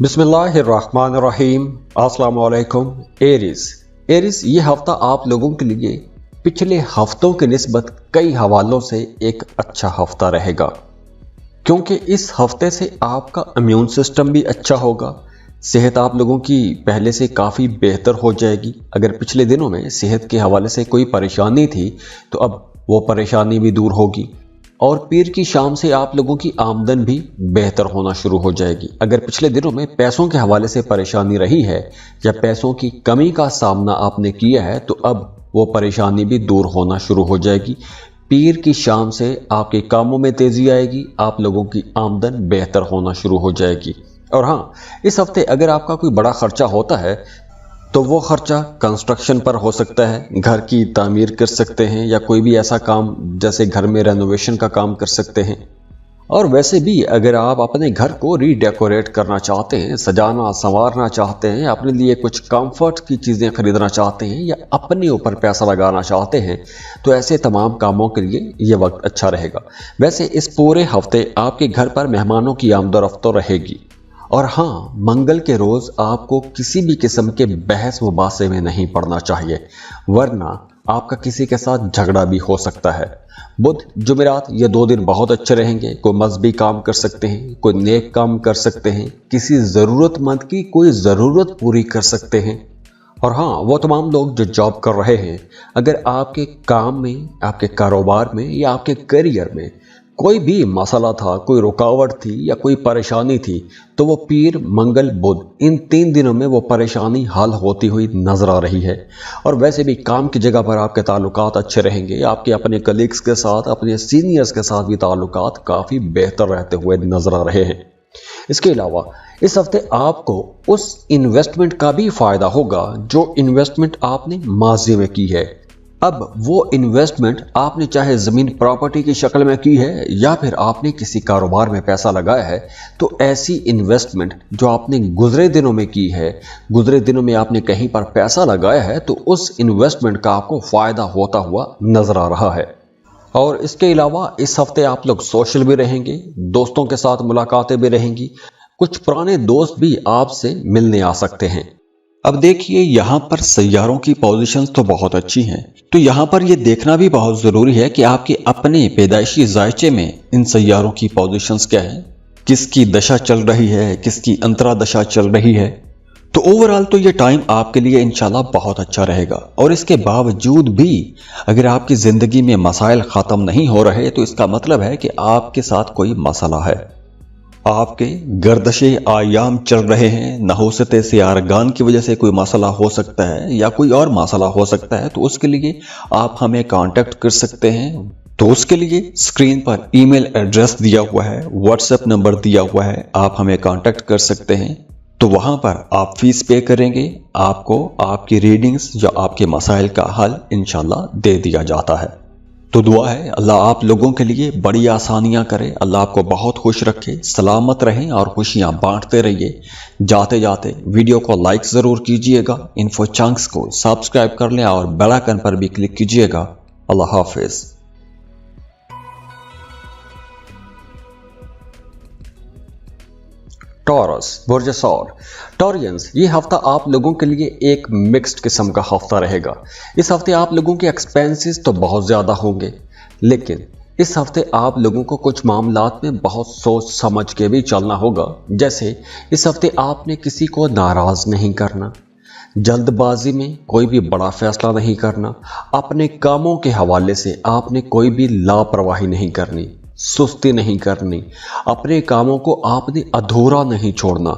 बिस्मिल्लाहिर्रहमानिर्रहीम। अस्सलाम वालेकुम। एरीज ये हफ्ता आप लोगों के लिए पिछले हफ्तों की निस्बत कई हवालों से एक अच्छा हफ्ता रहेगा, क्योंकि इस हफ्ते से आपका इम्यून सिस्टम भी अच्छा होगा। सेहत आप लोगों की पहले से काफ़ी बेहतर हो जाएगी। अगर पिछले दिनों में सेहत के हवाले से कोई परेशानी थी तो अब वो परेशानी भी दूर होगी, और पीर की शाम से आप लोगों की आमदन भी बेहतर होना शुरू हो जाएगी। अगर पिछले दिनों में पैसों के हवाले से परेशानी रही है या पैसों की कमी का सामना आपने किया है तो अब वो परेशानी भी दूर होना शुरू हो जाएगी। पीर की शाम से आपके कामों में तेज़ी आएगी, आप लोगों की आमदन बेहतर होना शुरू हो जाएगी। और हाँ, इस हफ्ते अगर आपका कोई बड़ा खर्चा होता है तो वो खर्चा कंस्ट्रक्शन पर हो सकता है, घर की तामीर कर सकते हैं या कोई भी ऐसा काम जैसे घर में रेनोवेशन का काम कर सकते हैं। और वैसे भी अगर आप अपने घर को रीडेकोरेट करना चाहते हैं, सजाना संवारना चाहते हैं, अपने लिए कुछ कंफर्ट की चीज़ें खरीदना चाहते हैं या अपने ऊपर पैसा लगाना चाहते हैं तो ऐसे तमाम कामों के लिए ये वक्त अच्छा रहेगा। वैसे इस पूरे हफ्ते आपके घर पर मेहमानों की आमदोरफ्त रहेगी। और हाँ, मंगल के रोज़ आपको किसी भी किस्म के बहस मुबासे में नहीं पड़ना चाहिए, वरना आपका किसी के साथ झगड़ा भी हो सकता है। बुध जुमेरात ये 2 दिन बहुत अच्छे रहेंगे। कोई मजहबी काम कर सकते हैं, कोई नेक काम कर सकते हैं, किसी ज़रूरतमंद की कोई ज़रूरत पूरी कर सकते हैं। और हाँ, वो तमाम लोग जो जॉब कर रहे हैं, अगर आपके काम में, आपके कारोबार में या आपके करियर में कोई भी मसला था, कोई रुकावट थी या कोई परेशानी थी तो वो पीर मंगल बुध इन 3 दिनों में वो परेशानी हल होती हुई नजर आ रही है। और वैसे भी काम की जगह पर आपके ताल्लुकात अच्छे रहेंगे, आपके अपने कलीग्स के साथ, अपने सीनियर्स के साथ भी ताल्लुकात काफ़ी बेहतर रहते हुए नजर आ रहे हैं। इसके अलावा इस हफ्ते आपको उस इन्वेस्टमेंट का भी फ़ायदा होगा जो इन्वेस्टमेंट आपने माजी में की है। अब वो इन्वेस्टमेंट आपने चाहे ज़मीन प्रॉपर्टी की शक्ल में की है या फिर आपने किसी कारोबार में पैसा लगाया है, तो ऐसी इन्वेस्टमेंट जो आपने गुजरे दिनों में की है, गुजरे दिनों में आपने कहीं पर पैसा लगाया है, तो उस इन्वेस्टमेंट का आपको फ़ायदा होता हुआ नज़र आ रहा है। और इसके अलावा इस हफ्ते आप लोग सोशल भी रहेंगे, दोस्तों के साथ मुलाकातें भी रहेंगी, कुछ पुराने दोस्त भी आपसे मिलने आ सकते हैं। अब देखिए, यहाँ पर सैयारों की पोजीशंस तो बहुत अच्छी हैं, तो यहाँ पर ये देखना भी बहुत ज़रूरी है कि आपके अपने पैदाइशी जायचे में इन सैयारों की पोजीशंस क्या है, किसकी दशा चल रही है, किसकी अंतरा दशा चल रही है। तो ओवरऑल तो ये टाइम आपके लिए इंशाल्लाह बहुत अच्छा रहेगा। और इसके बावजूद भी अगर आपकी ज़िंदगी में मसाइल ख़त्म नहीं हो रहे तो इसका मतलब है कि आपके साथ कोई मसला है, आपके गर्दशे आयाम चल रहे हैं, नहुसत से आरगान की वजह से कोई मसला हो सकता है या कोई और मसला हो सकता है। तो उसके लिए आप हमें कांटेक्ट कर सकते हैं। तो उसके लिए स्क्रीन पर ईमेल एड्रेस दिया हुआ है, व्हाट्सएप नंबर दिया हुआ है, आप हमें कांटेक्ट कर सकते हैं। तो वहाँ पर आप फीस पे करेंगे, आपको आपकी रीडिंग्स या आपके मसाइल का हल इंशाल्लाह दे दिया जाता है। तो दुआ है अल्लाह आप लोगों के लिए बड़ी आसानियां करे, अल्लाह आपको बहुत खुश रखे, सलामत रहें और खुशियां बांटते रहिए। जाते जाते वीडियो को लाइक ज़रूर कीजिएगा, इन्फो चंक्स को सब्सक्राइब कर लें और बेल आइकन पर भी क्लिक कीजिएगा। अल्लाह हाफिज़। टॉरस बुर्ज सौर टॉरियंस, ये हफ्ता आप लोगों के लिए एक मिक्स्ड किस्म का हफ्ता रहेगा। इस हफ्ते आप लोगों के एक्सपेंसेस तो बहुत ज़्यादा होंगे, लेकिन इस हफ्ते आप लोगों को कुछ मामलात में बहुत सोच समझ के भी चलना होगा। जैसे इस हफ्ते आपने किसी को नाराज़ नहीं करना, जल्दबाजी में कोई भी बड़ा फैसला नहीं करना, अपने कामों के हवाले से आपने कोई भी लापरवाही नहीं करनी, सुस्ती नहीं करनी, अपने कामों को आपने अधूरा नहीं छोड़ना।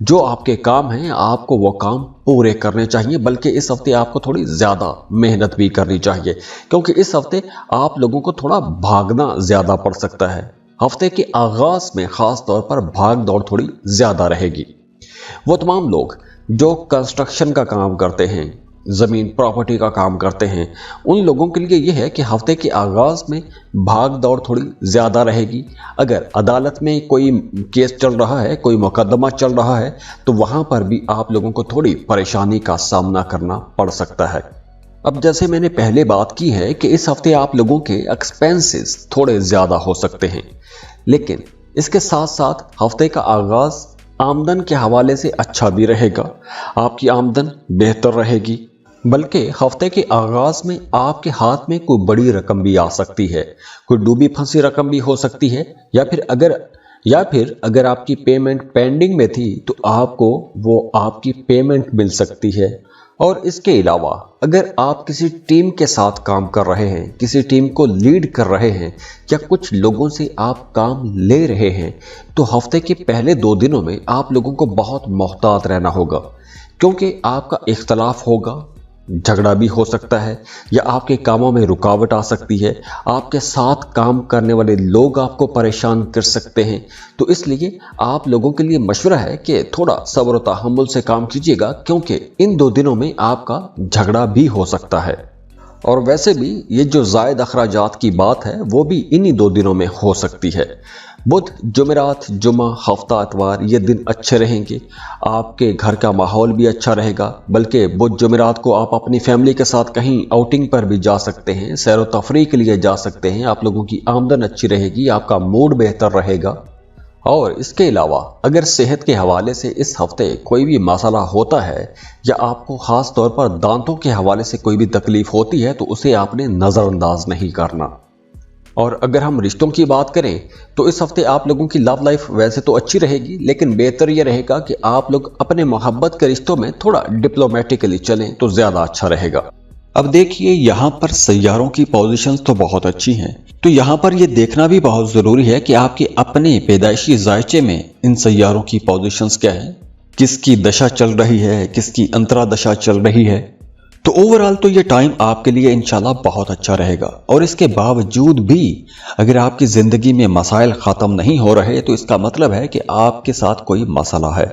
जो आपके काम हैं आपको वो काम पूरे करने चाहिए, बल्कि इस हफ्ते आपको थोड़ी ज़्यादा मेहनत भी करनी चाहिए, क्योंकि इस हफ्ते आप लोगों को थोड़ा भागना ज़्यादा पड़ सकता है। हफ्ते के आगाज़ में ख़ास तौर पर भाग दौड़ थोड़ी ज़्यादा रहेगी। वो तमाम लोग जो कंस्ट्रक्शन का काम करते हैं, ज़मीन प्रॉपर्टी का काम करते हैं, उन लोगों के लिए यह है कि हफ्ते के आगाज़ में भाग दौड़ थोड़ी ज़्यादा रहेगी। अगर अदालत में कोई केस चल रहा है, कोई मुकदमा चल रहा है, तो वहाँ पर भी आप लोगों को थोड़ी परेशानी का सामना करना पड़ सकता है। अब जैसे मैंने पहले बात की है कि इस हफ्ते आप लोगों के एक्सपेंसेस थोड़े ज़्यादा हो सकते हैं, लेकिन इसके साथ साथ हफ्ते का आगाज़ आमदन के हवाले से अच्छा भी रहेगा, आपकी आमदन बेहतर रहेगी। बल्कि हफ्ते के आगाज में आपके हाथ में कोई बड़ी रकम भी आ सकती है, कोई डूबी फंसी रकम भी हो सकती है, या फिर अगर आपकी पेमेंट पेंडिंग में थी तो आपको वो आपकी पेमेंट मिल सकती है। और इसके अलावा अगर आप किसी टीम के साथ काम कर रहे हैं, किसी टीम को लीड कर रहे हैं, या कुछ लोगों से आप काम ले रहे हैं, तो हफ्ते के पहले 2 दिनों में आप लोगों को बहुत मोहतात रहना होगा, क्योंकि आपका इख्तलाफ होगा, झगड़ा भी हो सकता है, या आपके कामों में रुकावट आ सकती है, आपके साथ काम करने वाले लोग आपको परेशान कर सकते हैं। तो इसलिए आप लोगों के लिए मशवरा है कि थोड़ा सब्र और तहम्मुल से काम कीजिएगा, क्योंकि इन 2 दिनों में आपका झगड़ा भी हो सकता है। और वैसे भी ये जो जायद अखराजात की बात है वो भी इन्हीं 2 दिनों में हो सकती है। बुध, जुमेरात, जुमा, हफ्ता, इतवार ये दिन अच्छे रहेंगे, आपके घर का माहौल भी अच्छा रहेगा। बल्कि बुध जुमेरात को आप अपनी फैमिली के साथ कहीं आउटिंग पर भी जा सकते हैं, सैर व तफरीह के लिए जा सकते हैं, आप लोगों की आमदन अच्छी रहेगी, आपका मूड बेहतर रहेगा। और इसके अलावा अगर सेहत के हवाले से इस हफ्ते कोई भी मसला होता है, या आपको ख़ास तौर पर दांतों के हवाले से कोई भी तकलीफ होती है, तो उसे आपने नज़रअंदाज नहीं करना। और अगर हम रिश्तों की बात करें तो इस हफ्ते आप लोगों की लव लाइफ वैसे तो अच्छी रहेगी, लेकिन बेहतर यह रहेगा कि आप लोग अपने मोहब्बत के रिश्तों में थोड़ा डिप्लोमेटिकली चलें तो ज़्यादा अच्छा रहेगा। अब देखिए, यहाँ पर सैयारों की पोजीशंस तो बहुत अच्छी हैं, तो यहाँ पर यह देखना भी बहुत ज़रूरी है कि आपके अपने पैदाइशी जायचे में इन सैयारों की पोजीशंस क्या है, किसकी दशा चल रही है, किसकी अंतरा दशा चल रही है। तो ओवरऑल तो ये टाइम आपके लिए इंशाल्लाह बहुत अच्छा रहेगा। और इसके बावजूद भी अगर आपकी ज़िंदगी में मसाइल ख़त्म नहीं हो रहे, तो इसका मतलब है कि आपके साथ कोई मसला है,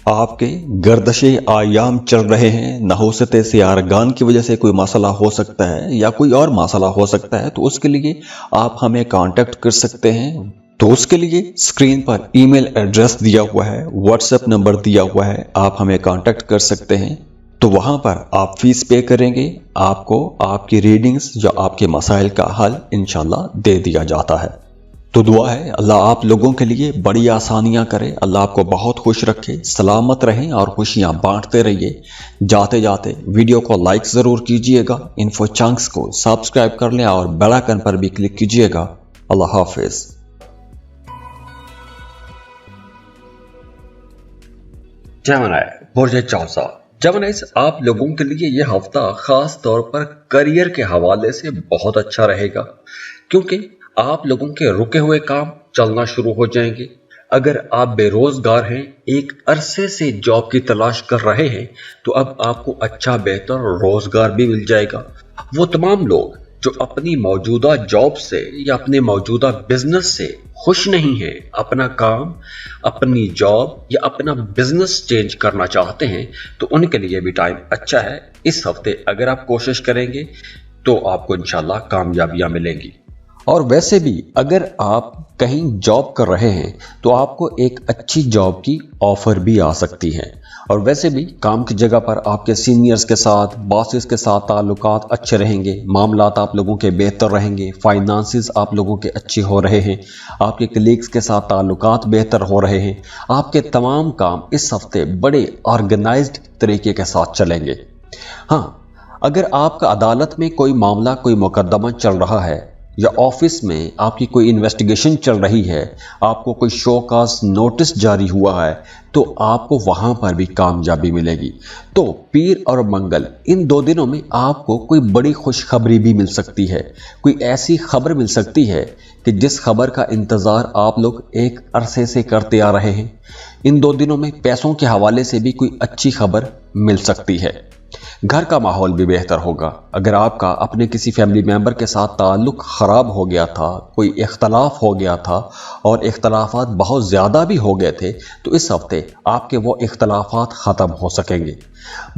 आपके गर्दशे आयाम चल रहे हैं, नहुसत से आरगान की वजह से कोई मसला हो सकता है, या कोई और मसला हो सकता है। तो उसके लिए आप हमें कांटेक्ट कर सकते हैं। तो उसके लिए स्क्रीन पर ईमेल एड्रेस दिया हुआ है, व्हाट्सएप नंबर दिया हुआ है, आप हमें कांटेक्ट कर सकते हैं। तो वहां पर आप फीस पे करेंगे, आपको आपकी रीडिंग्स या आपके मसाइल का हल इंशाल्लाह दे दिया जाता है। तो दुआ है अल्लाह आप लोगों के लिए बड़ी आसानियां करे, अल्लाह आपको बहुत खुश रखे, सलामत रहें और खुशियां बांटते रहिए। जाते जाते वीडियो को लाइक ज़रूर कीजिएगा, इन्फो चंक्स को सब्सक्राइब कर लें और बेल आइकन पर भी क्लिक कीजिएगा। अल्लाह हाफिज़। जेमिनाइज, आप लोगों के लिए यह हफ्ता खास तौर पर करियर के हवाले से बहुत अच्छा रहेगा, क्योंकि आप लोगों के रुके हुए काम चलना शुरू हो जाएंगे। अगर आप बेरोजगार हैं, एक अरसे से जॉब की तलाश कर रहे हैं, तो अब आपको अच्छा बेहतर रोजगार भी मिल जाएगा। वो तमाम लोग जो अपनी मौजूदा जॉब से या अपने मौजूदा बिजनेस से खुश नहीं हैं, अपना काम, अपनी जॉब या अपना बिजनेस चेंज करना चाहते हैं, तो उनके लिए भी टाइम अच्छा है। इस हफ्ते अगर आप कोशिश करेंगे तो आपको इंशाल्लाह कामयाबियां मिलेंगी। और वैसे भी अगर आप कहीं जॉब कर रहे हैं तो आपको एक अच्छी जॉब की ऑफर भी आ सकती है। और वैसे भी काम की जगह पर आपके सीनियर्स के साथ, बॉसेस के साथ ताल्लुकात अच्छे रहेंगे, मामलात आप लोगों के बेहतर रहेंगे, फाइनेंसेस आप लोगों के अच्छे हो रहे हैं, आपके कलीग्स के साथ ताल्लुकात बेहतर हो रहे हैं, आपके तमाम काम इस हफ्ते बड़े ऑर्गेनाइज्ड तरीके के साथ चलेंगे। हाँ, अगर आपका अदालत में कोई मामला, कोई मुकदमा चल रहा है, या ऑफिस में आपकी कोई इन्वेस्टिगेशन चल रही है, आपको कोई शो काज नोटिस जारी हुआ है, तो आपको वहां पर भी कामयाबी मिलेगी। तो पीर और मंगल इन 2 दिनों में आपको कोई बड़ी खुशखबरी भी मिल सकती है, कोई ऐसी खबर मिल सकती है कि जिस खबर का इंतजार आप लोग एक अरसे से करते आ रहे हैं। इन 2 दिनों में पैसों के हवाले से भी कोई अच्छी खबर मिल सकती है। घर का माहौल भी बेहतर होगा। अगर आपका अपने किसी फैमिली मेंबर के साथ ताल्लुक ख़राब हो गया था, कोई इख्तलाफ हो गया था और इख्तलाफात बहुत ज़्यादा भी हो गए थे, तो इस हफ्ते आपके वो इख्तलाफात ख़त्म हो सकेंगे।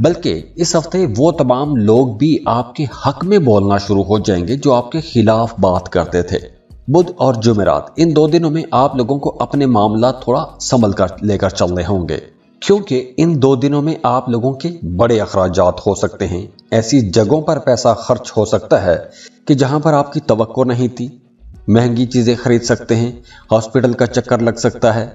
बल्कि इस हफ्ते वो तमाम लोग भी आपके हक में बोलना शुरू हो जाएंगे जो आपके खिलाफ बात करते थे। बुध और जुमेरात इन 2 दिनों में आप लोगों को अपने मामला थोड़ा संभल कर लेकर चलने होंगे, क्योंकि इन 2 दिनों में आप लोगों के बड़े अखराजात हो सकते हैं। ऐसी जगहों पर पैसा खर्च हो सकता है कि जहां पर आपकी तवक्को नहीं थी। महंगी चीज़ें खरीद सकते हैं, हॉस्पिटल का चक्कर लग सकता है,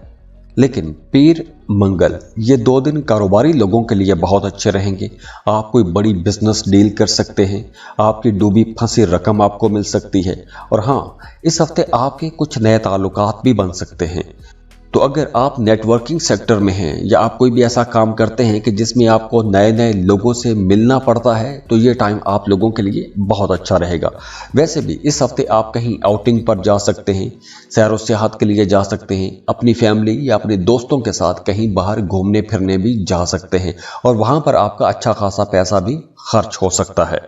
लेकिन पीर मंगल ये 2 दिन कारोबारी लोगों के लिए बहुत अच्छे रहेंगे। आप कोई बड़ी बिजनेस डील कर सकते हैं, आपकी डूबी फंसी रकम आपको मिल सकती है, और हाँ, इस हफ्ते आपके कुछ नए ताल्लुकात भी बन सकते हैं। तो अगर आप नेटवर्किंग सेक्टर में हैं या आप कोई भी ऐसा काम करते हैं कि जिसमें आपको नए नए लोगों से मिलना पड़ता है, तो ये टाइम आप लोगों के लिए बहुत अच्छा रहेगा। वैसे भी इस हफ्ते आप कहीं आउटिंग पर जा सकते हैं, सैर व सियाहत के लिए जा सकते हैं, अपनी फैमिली या अपने दोस्तों के साथ कहीं बाहर घूमने फिरने भी जा सकते हैं, और वहाँ पर आपका अच्छा खासा पैसा भी खर्च हो सकता है।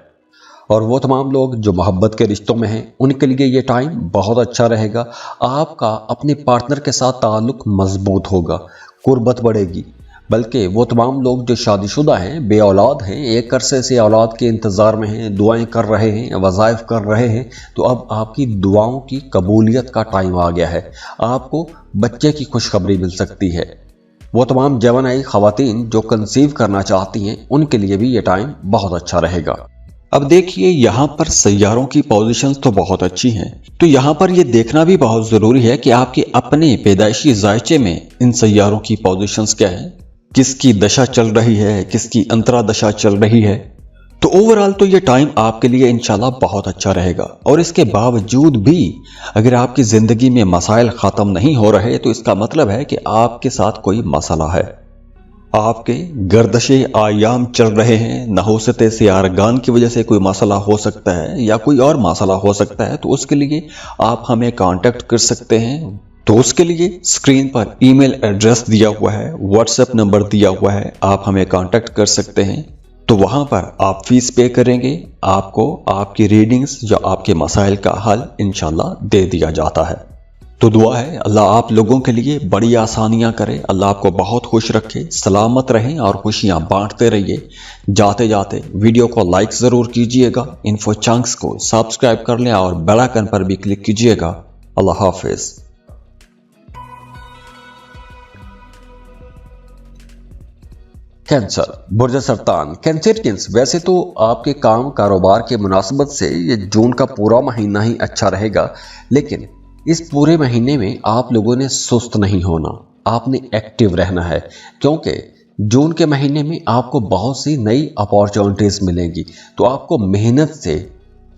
और वो तमाम लोग जो मोहब्बत के रिश्तों में हैं, उनके लिए ये टाइम बहुत अच्छा रहेगा। आपका अपने पार्टनर के साथ ताल्लुक मजबूत होगा, कुर्बत बढ़ेगी। बल्कि वो तमाम लोग जो शादीशुदा हैं, बे औलाद हैं, एक अरसे से औलाद के इंतज़ार में हैं, दुआएं कर रहे हैं, वज़ाइफ कर रहे हैं, तो अब आपकी दुआओं की कबूलियत का टाइम आ गया है। आपको बच्चे की खुशखबरी मिल सकती है। वो तमाम जवान आई ख़वातीन जो कंसीव करना चाहती हैं, उनके लिए भी ये टाइम बहुत अच्छा रहेगा। अब देखिए, यहाँ पर सैयारों की पोजीशंस तो बहुत अच्छी हैं, तो यहाँ पर ये देखना भी बहुत ज़रूरी है कि आपके अपने पैदाइशी जायचे में इन सैयारों की पोजीशंस क्या है, किसकी दशा चल रही है, किसकी अंतरा दशा चल रही है। तो ओवरऑल तो ये टाइम आपके लिए इंशाल्लाह बहुत अच्छा रहेगा। और इसके बावजूद भी अगर आपकी ज़िंदगी में मसाइल ख़त्म नहीं हो रहे, तो इसका मतलब है कि आपके साथ कोई मसला है, आपके गर्दशे आयाम चल रहे हैं, नहुसत से आरगान की वजह से कोई मसला हो सकता है या कोई और मसला हो सकता है। तो उसके लिए आप हमें कांटेक्ट कर सकते हैं। तो उसके लिए स्क्रीन पर ईमेल एड्रेस दिया हुआ है, व्हाट्सएप नंबर दिया हुआ है, आप हमें कांटेक्ट कर सकते हैं। तो वहाँ पर आप फीस पे करेंगे, आपको आपकी रीडिंग्स या आपके मसाइल का हल इंशाल्लाह दे दिया जाता है। तो दुआ है अल्लाह आप लोगों के लिए बड़ी आसानियां करे, अल्लाह आपको बहुत खुश रखे, सलामत रहें और खुशियां बांटते रहिए। जाते जाते वीडियो को लाइक ज़रूर कीजिएगा, इन्फो चंक्स को सब्सक्राइब कर लें और बेल आइकन पर भी क्लिक कीजिएगा। अल्लाह हाफिज़। कैंसर, बुर्ज सरतान, कैंसरियंस, वैसे तो आपके काम कारोबार के मुनासबत से ये जून का पूरा महीना ही अच्छा रहेगा, लेकिन इस पूरे महीने में आप लोगों ने सुस्त नहीं होना, आपने एक्टिव रहना है, क्योंकि जून के महीने में आपको बहुत सी नई अपॉर्चुनिटीज मिलेंगी। तो आपको मेहनत से,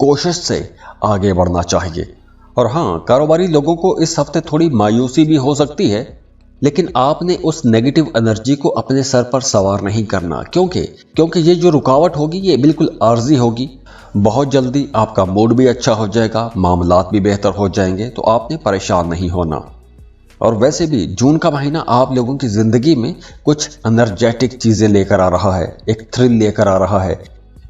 कोशिश से आगे बढ़ना चाहिए। और हाँ, कारोबारी लोगों को इस हफ्ते थोड़ी मायूसी भी हो सकती है, लेकिन आपने उस नेगेटिव एनर्जी को अपने सर पर सवार नहीं करना, क्योंकि ये जो रुकावट होगी ये बिल्कुल आर्जी होगी। बहुत जल्दी आपका मूड भी अच्छा हो जाएगा, मामलात भी बेहतर हो जाएंगे, तो आपने परेशान नहीं होना। और वैसे भी जून का महीना आप लोगों की ज़िंदगी में कुछ एनर्जेटिक चीज़ें लेकर आ रहा है, एक थ्रिल लेकर आ रहा है।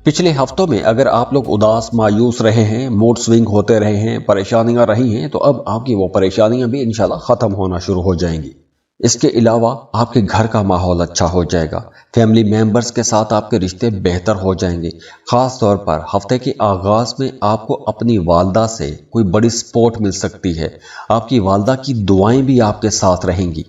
पिछले हफ्तों में अगर आप लोग उदास मायूस रहे हैं, मूड स्विंग होते रहे हैं, परेशानियां रही हैं, तो अब आपकी वो परेशानियां भी इंशाल्लाह ख़त्म होना शुरू हो जाएंगी। इसके अलावा आपके घर का माहौल अच्छा हो जाएगा, फैमिली मेंबर्स के साथ आपके रिश्ते बेहतर हो जाएंगे। ख़ास तौर पर हफ्ते के आगाज़ में आपको अपनी वालदा से कोई बड़ी सपोर्ट मिल सकती है, आपकी वालदा की दुआएं भी आपके साथ रहेंगी।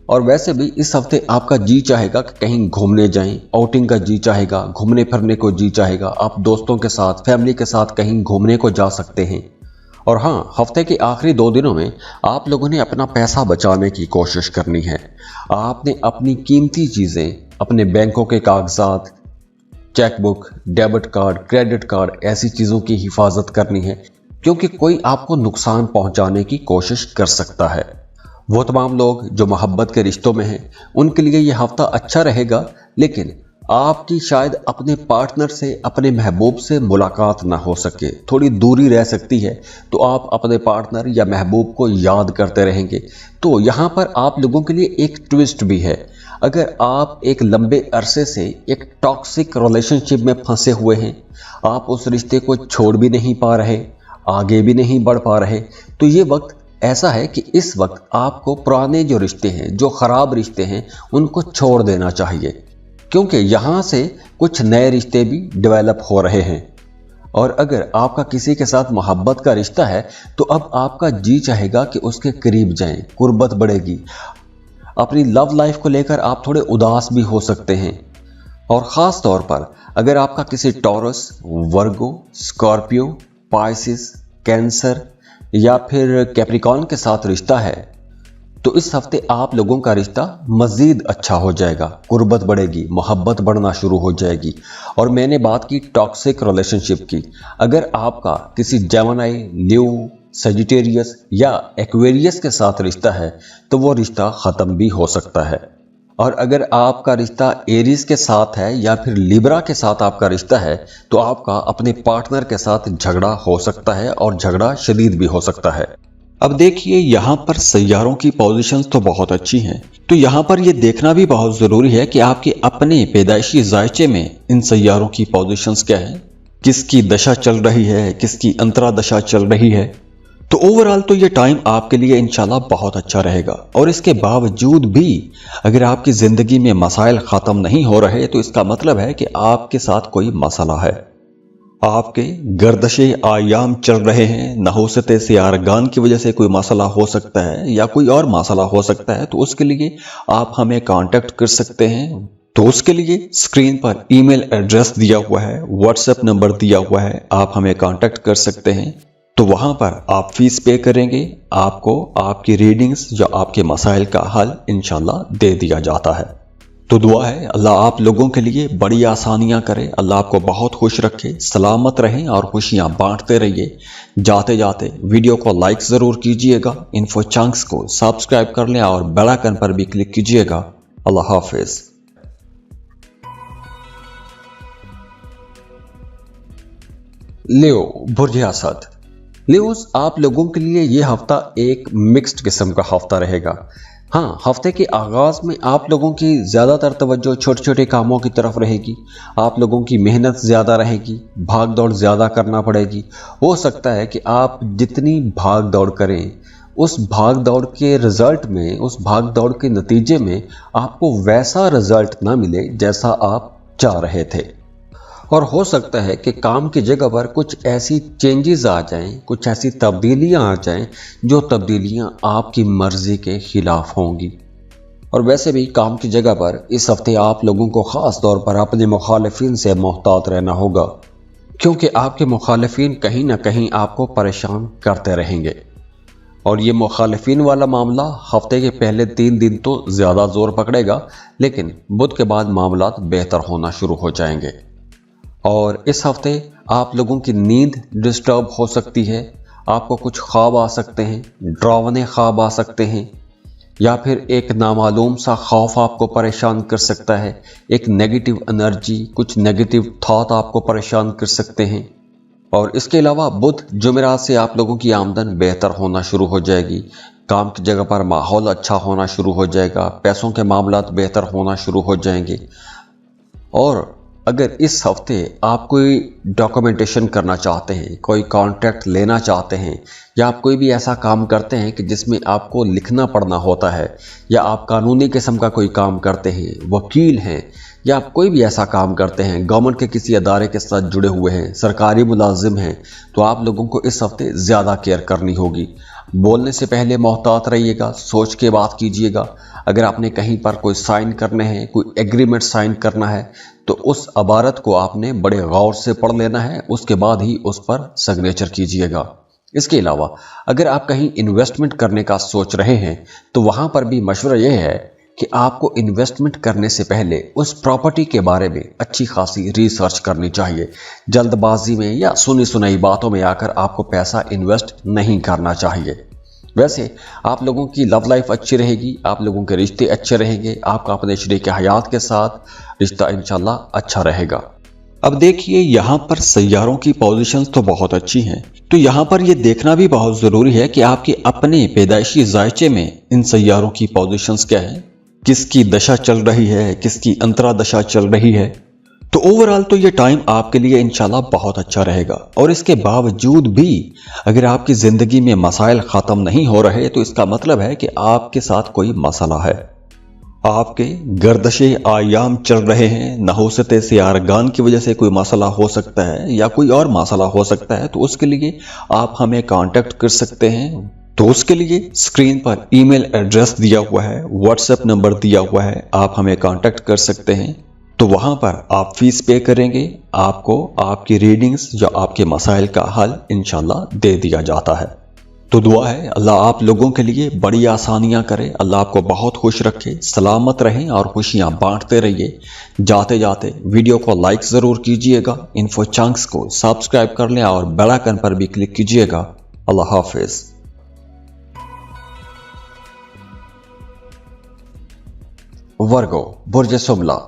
और वैसे भी इस हफ्ते आपका जी चाहेगा कि कहीं घूमने जाएं, आउटिंग का जी चाहेगा, घूमने फिरने को जी चाहेगा, आप दोस्तों के साथ, फैमिली के साथ कहीं घूमने को जा सकते हैं। और हाँ, हफ्ते के आखिरी 2 दिनों में आप लोगों ने अपना पैसा बचाने की कोशिश करनी है। आपने अपनी कीमती चीज़ें, अपने बैंकों के कागजात, chequebook, debit card, credit card, ऐसी चीज़ों की हिफाजत करनी है, क्योंकि कोई आपको नुकसान पहुंचाने की कोशिश कर सकता है। वो तमाम लोग जो मोहब्बत के रिश्तों में हैं, उनके लिए ये हफ्ता अच्छा रहेगा, लेकिन आपकी शायद अपने पार्टनर से, अपने महबूब से मुलाकात ना हो सके, थोड़ी दूरी रह सकती है। तो आप अपने पार्टनर या महबूब को याद करते रहेंगे। तो यहाँ पर आप लोगों के लिए एक ट्विस्ट भी है। अगर आप एक लंबे अरसे से एक टॉक्सिक रिलेशनशिप में फंसे हुए हैं, आप उस रिश्ते को छोड़ भी नहीं पा रहे, आगे भी नहीं बढ़ पा रहे, तो ये वक्त ऐसा है कि इस वक्त आपको पुराने जो रिश्ते हैं, जो ख़राब रिश्ते हैं, उनको छोड़ देना चाहिए, क्योंकि यहाँ से कुछ नए रिश्ते भी डेवलप हो रहे हैं। और अगर आपका किसी के साथ मोहब्बत का रिश्ता है, तो अब आपका जी चाहेगा कि उसके करीब जाएं, कुर्बत बढ़ेगी। अपनी लव लाइफ को लेकर आप थोड़े उदास भी हो सकते हैं। और ख़ास तौर पर अगर आपका किसी टॉरस, वर्गो, स्कॉर्पियो, पाइसिस, कैंसर या फिर कैप्रिकॉर्न के साथ रिश्ता है, तो इस हफ्ते आप लोगों का रिश्ता मजीद अच्छा हो जाएगा, कुर्बत बढ़ेगी, मोहब्बत बढ़ना शुरू हो जाएगी। और मैंने बात की टॉक्सिक रिलेशनशिप की। अगर आपका किसी जेमिनी, ल्यू, सजिटेरियस या एक्वेरियस के साथ रिश्ता है तो वो रिश्ता ख़त्म भी हो सकता है। और अगर आपका रिश्ता एरीज के साथ है या फिर लिब्रा के साथ आपका रिश्ता है तो आपका अपने पार्टनर के साथ झगड़ा हो सकता है और झगड़ा शदीद भी हो सकता है। अब देखिए, यहाँ पर सैयारों की पोजीशंस तो बहुत अच्छी हैं, तो यहाँ पर ये देखना भी बहुत ज़रूरी है कि आपके अपने पैदाइशी जायचे में इन सैयारों की पोजीशंस क्या है, किसकी दशा चल रही है, किसकी अंतरा दशा चल रही है। तो ओवरऑल तो ये टाइम आपके लिए इंशाल्लाह बहुत अच्छा रहेगा। और इसके बावजूद भी अगर आपकी ज़िंदगी में मसाइल ख़त्म नहीं हो रहे तो इसका मतलब है कि आपके साथ कोई मसला है, आपके गर्दशे आयाम चल रहे हैं, नहुसत सियारगान की वजह से कोई मसला हो सकता है या कोई और मसला हो सकता है। तो उसके लिए आप हमें कांटेक्ट कर सकते हैं। तो उसके लिए स्क्रीन पर ईमेल एड्रेस दिया हुआ है, व्हाट्सएप नंबर दिया हुआ है, आप हमें कांटेक्ट कर सकते हैं। तो वहां पर आप फीस पे करेंगे, आपको आपकी रीडिंग्स या आपके मसाइल का हल इंशाल्लाह दे दिया जाता है। तो दुआ है अल्लाह आप लोगों के लिए बड़ी आसानियां करे, अल्लाह आपको बहुत खुश रखे, सलामत रहें और खुशियां बांटते रहिए। जाते जाते वीडियो को लाइक ज़रूर कीजिएगा, इन्फो चंक्स को सब्सक्राइब कर लें और बेल आइकन पर भी क्लिक कीजिएगा। अल्लाह हाफिज़। लियो, बुर्ज असद। लियोस, आप लोगों के लिए ये हफ्ता एक मिक्स्ड किस्म का हफ्ता रहेगा। हाँ, हफ्ते के आगाज में आप लोगों की ज़्यादातर तवज्जो छोटे छोटे कामों की तरफ रहेगी, आप लोगों की मेहनत ज़्यादा रहेगी, भाग दौड़ ज़्यादा करना पड़ेगी। हो सकता है कि आप जितनी भाग दौड़ करें उस भाग दौड़ के रिजल्ट में, उस भाग दौड़ के नतीजे में आपको वैसा रिजल्ट ना मिले जैसा आप चाह रहे थे। और हो सकता है कि काम की जगह पर कुछ ऐसी चेंजेस आ जाएं, कुछ ऐसी तब्दीलियां आ जाएं जो तब्दीलियां आपकी मर्जी के खिलाफ होंगी। और वैसे भी काम की जगह पर इस हफ्ते आप लोगों को ख़ास तौर पर अपने मुखालिफिन से मोहतात रहना होगा, क्योंकि आपके मुखालिफिन कहीं ना कहीं आपको परेशान करते रहेंगे। और ये मुखालिफिन वाला मामला हफ्ते के पहले 3 दिन तो ज़्यादा ज़ोर पकड़ेगा, लेकिन बुध के बाद मामलात बेहतर होना शुरू हो जाएंगे। और इस हफ्ते आप लोगों की नींद डिस्टर्ब हो सकती है, आपको कुछ ख्वाब आ सकते हैं, डरावने ख्वाब आ सकते हैं, या फिर एक नामालूम सा खौफ आपको परेशान कर सकता है, एक नेगेटिव एनर्जी, कुछ नेगेटिव थॉट आपको परेशान कर सकते हैं। और इसके अलावा बुध जुमेरात से आप लोगों की आमदन बेहतर होना शुरू हो जाएगी, काम की जगह पर माहौल अच्छा होना शुरू हो जाएगा, पैसों के मामलात बेहतर होना शुरू हो जाएंगे। और अगर इस हफ्ते आप कोई डॉक्यूमेंटेशन करना चाहते हैं, कोई कॉन्ट्रैक्ट लेना चाहते हैं, या आप कोई भी ऐसा काम करते हैं कि जिसमें आपको लिखना पढ़ना होता है, या आप कानूनी किस्म का कोई काम करते हैं, वकील हैं, या आप कोई भी ऐसा काम करते हैं, गवर्नमेंट के किसी अदारे के साथ जुड़े हुए हैं, सरकारी मुलाजिम हैं, तो आप लोगों को इस हफ्ते ज़्यादा केयर करनी होगी। बोलने से पहले मोहतात रहिएगा, सोच के बात कीजिएगा। अगर आपने कहीं पर कोई साइन करने हैं, कोई एग्रीमेंट साइन करना है, तो उस इबारत को आपने बड़े गौर से पढ़ लेना है, उसके बाद ही उस पर सिग्नेचर कीजिएगा। इसके अलावा अगर आप कहीं इन्वेस्टमेंट करने का सोच रहे हैं तो वहाँ पर भी मशवरा यह है कि आपको इन्वेस्टमेंट करने से पहले उस प्रॉपर्टी के बारे में अच्छी खासी रिसर्च करनी चाहिए। जल्दबाजी में या सुनी सुनाई बातों में आकर आपको पैसा इन्वेस्ट नहीं करना चाहिए। वैसे आप लोगों की लव लाइफ अच्छी रहेगी, आप लोगों के रिश्ते अच्छे रहेंगे, आपका अपने शरीक हयात के साथ रिश्ता इंशाल्लाह अच्छा रहेगा। अब देखिए, यहाँ पर सैयारों की पोजीशंस तो बहुत अच्छी हैं, तो यहाँ पर ये देखना भी बहुत ज़रूरी है कि आपके अपने पैदाइशी जायचे में इन सैयारों की पोजीशंस क्या है, किसकी दशा चल रही है, किसकी अंतरा दशा चल रही है। तो ओवरऑल तो ये टाइम आपके लिए इंशाल्लाह बहुत अच्छा रहेगा। और इसके बावजूद भी अगर आपकी ज़िंदगी में मसाइल ख़त्म नहीं हो रहे तो इसका मतलब है कि आपके साथ कोई मसला है, आपके गर्दशे आयाम चल रहे हैं, नहुसत सियारगान की वजह से कोई मसला हो सकता है या कोई और मसला हो सकता है। तो उसके लिए आप हमें कांटेक्ट कर सकते हैं। तो उसके लिए स्क्रीन पर ईमेल एड्रेस दिया हुआ है, व्हाट्सएप नंबर दिया हुआ है, आप हमें कांटेक्ट कर सकते हैं। तो वहां पर आप फीस पे करेंगे, आपको आपकी रीडिंग्स या आपके मसाइल का हल इंशाल्लाह दे दिया जाता है। तो दुआ है अल्लाह आप लोगों के लिए बड़ी आसानियां करे, अल्लाह आपको बहुत खुश रखे, सलामत रहें और खुशियां बांटते रहिए। जाते जाते वीडियो को लाइक ज़रूर कीजिएगा, इन्फो चंक्स को सब्सक्राइब कर लें और बेल आइकन पर भी क्लिक कीजिएगा। अल्लाह हाफिज़। वर्गो बुर्ज सुमला।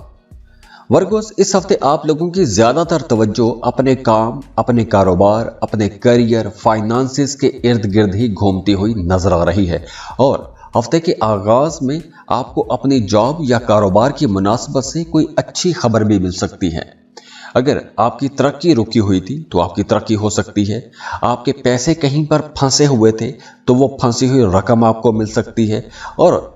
वर्गोस, इस हफ्ते आप लोगों की ज्यादातर तवज्जो अपने काम, अपने कारोबार, अपने करियर, फाइनेंसेस के इर्द गिर्द ही घूमती हुई नजर आ रही है और हफ्ते के आगाज में आपको अपनी जॉब या कारोबार की मुनासबत से कोई अच्छी खबर भी मिल सकती है। अगर आपकी तरक्की रुकी हुई थी तो आपकी तरक्की हो सकती है। आपके पैसे कहीं पर फंसे हुए थे तो वो फंसी हुई रकम आपको मिल सकती है। और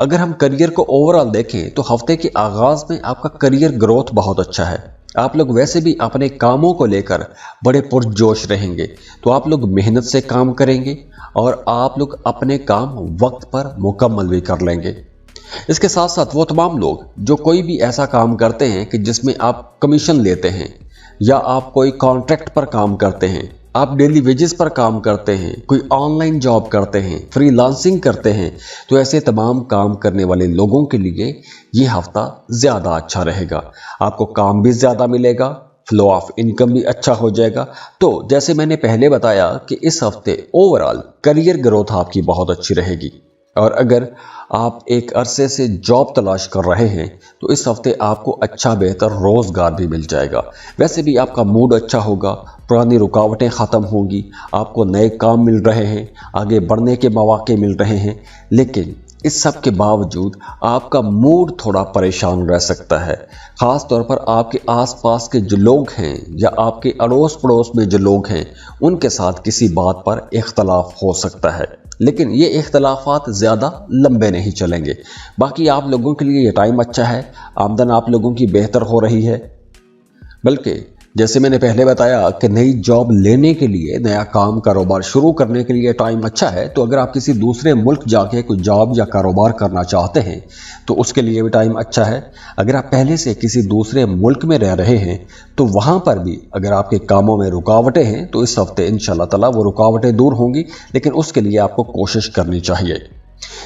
अगर हम करियर को ओवरऑल देखें तो हफ्ते के आगाज में आपका करियर ग्रोथ बहुत अच्छा है। आप लोग वैसे भी अपने कामों को लेकर बड़े पुरजोश रहेंगे, तो आप लोग मेहनत से काम करेंगे और आप लोग अपने काम वक्त पर मुकम्मल भी कर लेंगे। इसके साथ साथ वो तमाम लोग जो कोई भी ऐसा काम करते हैं कि जिसमें आप कमीशन लेते हैं या आप कोई कॉन्ट्रैक्ट पर काम करते हैं, आप डेली वेजेस पर काम करते हैं, कोई ऑनलाइन जॉब करते हैं, फ्रीलांसिंग करते हैं, तो ऐसे तमाम काम करने वाले लोगों के लिए ये हफ्ता ज़्यादा अच्छा रहेगा। आपको काम भी ज़्यादा मिलेगा, फ्लो ऑफ इनकम भी अच्छा हो जाएगा। तो जैसे मैंने पहले बताया कि इस हफ्ते ओवरऑल करियर ग्रोथ आपकी बहुत अच्छी रहेगी। और अगर आप एक अरसे से जॉब तलाश कर रहे हैं तो इस हफ्ते आपको अच्छा बेहतर रोज़गार भी मिल जाएगा। वैसे भी आपका मूड अच्छा होगा, पुरानी रुकावटें ख़त्म होंगी, आपको नए काम मिल रहे हैं, आगे बढ़ने के मौके मिल रहे हैं। लेकिन इस सब के बावजूद आपका मूड थोड़ा परेशान रह सकता है। ख़ास तौर पर आपके आसपास के जो लोग हैं या आपके अड़ोस पड़ोस में जो लोग हैं उनके साथ किसी बात पर इख्तलाफ हो सकता है, लेकिन ये इख्तलाफात ज़्यादा लंबे नहीं चलेंगे। बाकी आप लोगों के लिए ये टाइम अच्छा है, आमदन आप लोगों की बेहतर हो रही है। बल्कि जैसे मैंने पहले बताया कि नई जॉब लेने के लिए, नया काम कारोबार शुरू करने के लिए टाइम अच्छा है। तो अगर आप किसी दूसरे मुल्क जाके कोई जॉब या कारोबार करना चाहते हैं तो उसके लिए भी टाइम अच्छा है। अगर आप पहले से किसी दूसरे मुल्क में रह रहे हैं तो वहाँ पर भी अगर आपके कामों में रुकावटें हैं तो इस हफ्ते इंशाल्लाह ताला वो रुकावटें दूर होंगी, लेकिन उसके लिए आपको कोशिश करनी चाहिए।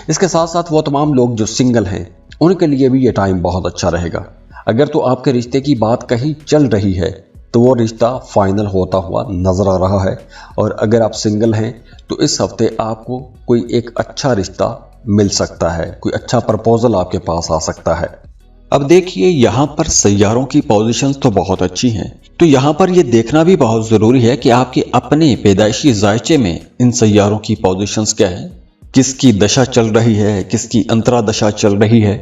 इसके साथ साथ वो तमाम लोग जो सिंगल हैं उनके लिए भी ये टाइम बहुत अच्छा रहेगा। अगर तो आपके रिश्ते की बात कहीं चल रही है तो वो रिश्ता फाइनल होता हुआ नजर आ रहा है। और अगर आप सिंगल हैं तो इस हफ्ते आपको कोई एक अच्छा रिश्ता मिल सकता है, कोई अच्छा प्रपोजल आपके पास आ सकता है। अब देखिए, यहाँ पर सैयारों की पोजीशंस तो बहुत अच्छी हैं, तो यहाँ पर ये देखना भी बहुत ज़रूरी है कि आपके अपने पैदाइशी जायचे में इन सैयारों की पोजीशंस क्या है, किसकी दशा चल रही है, किसकी अंतरा दशा चल रही है।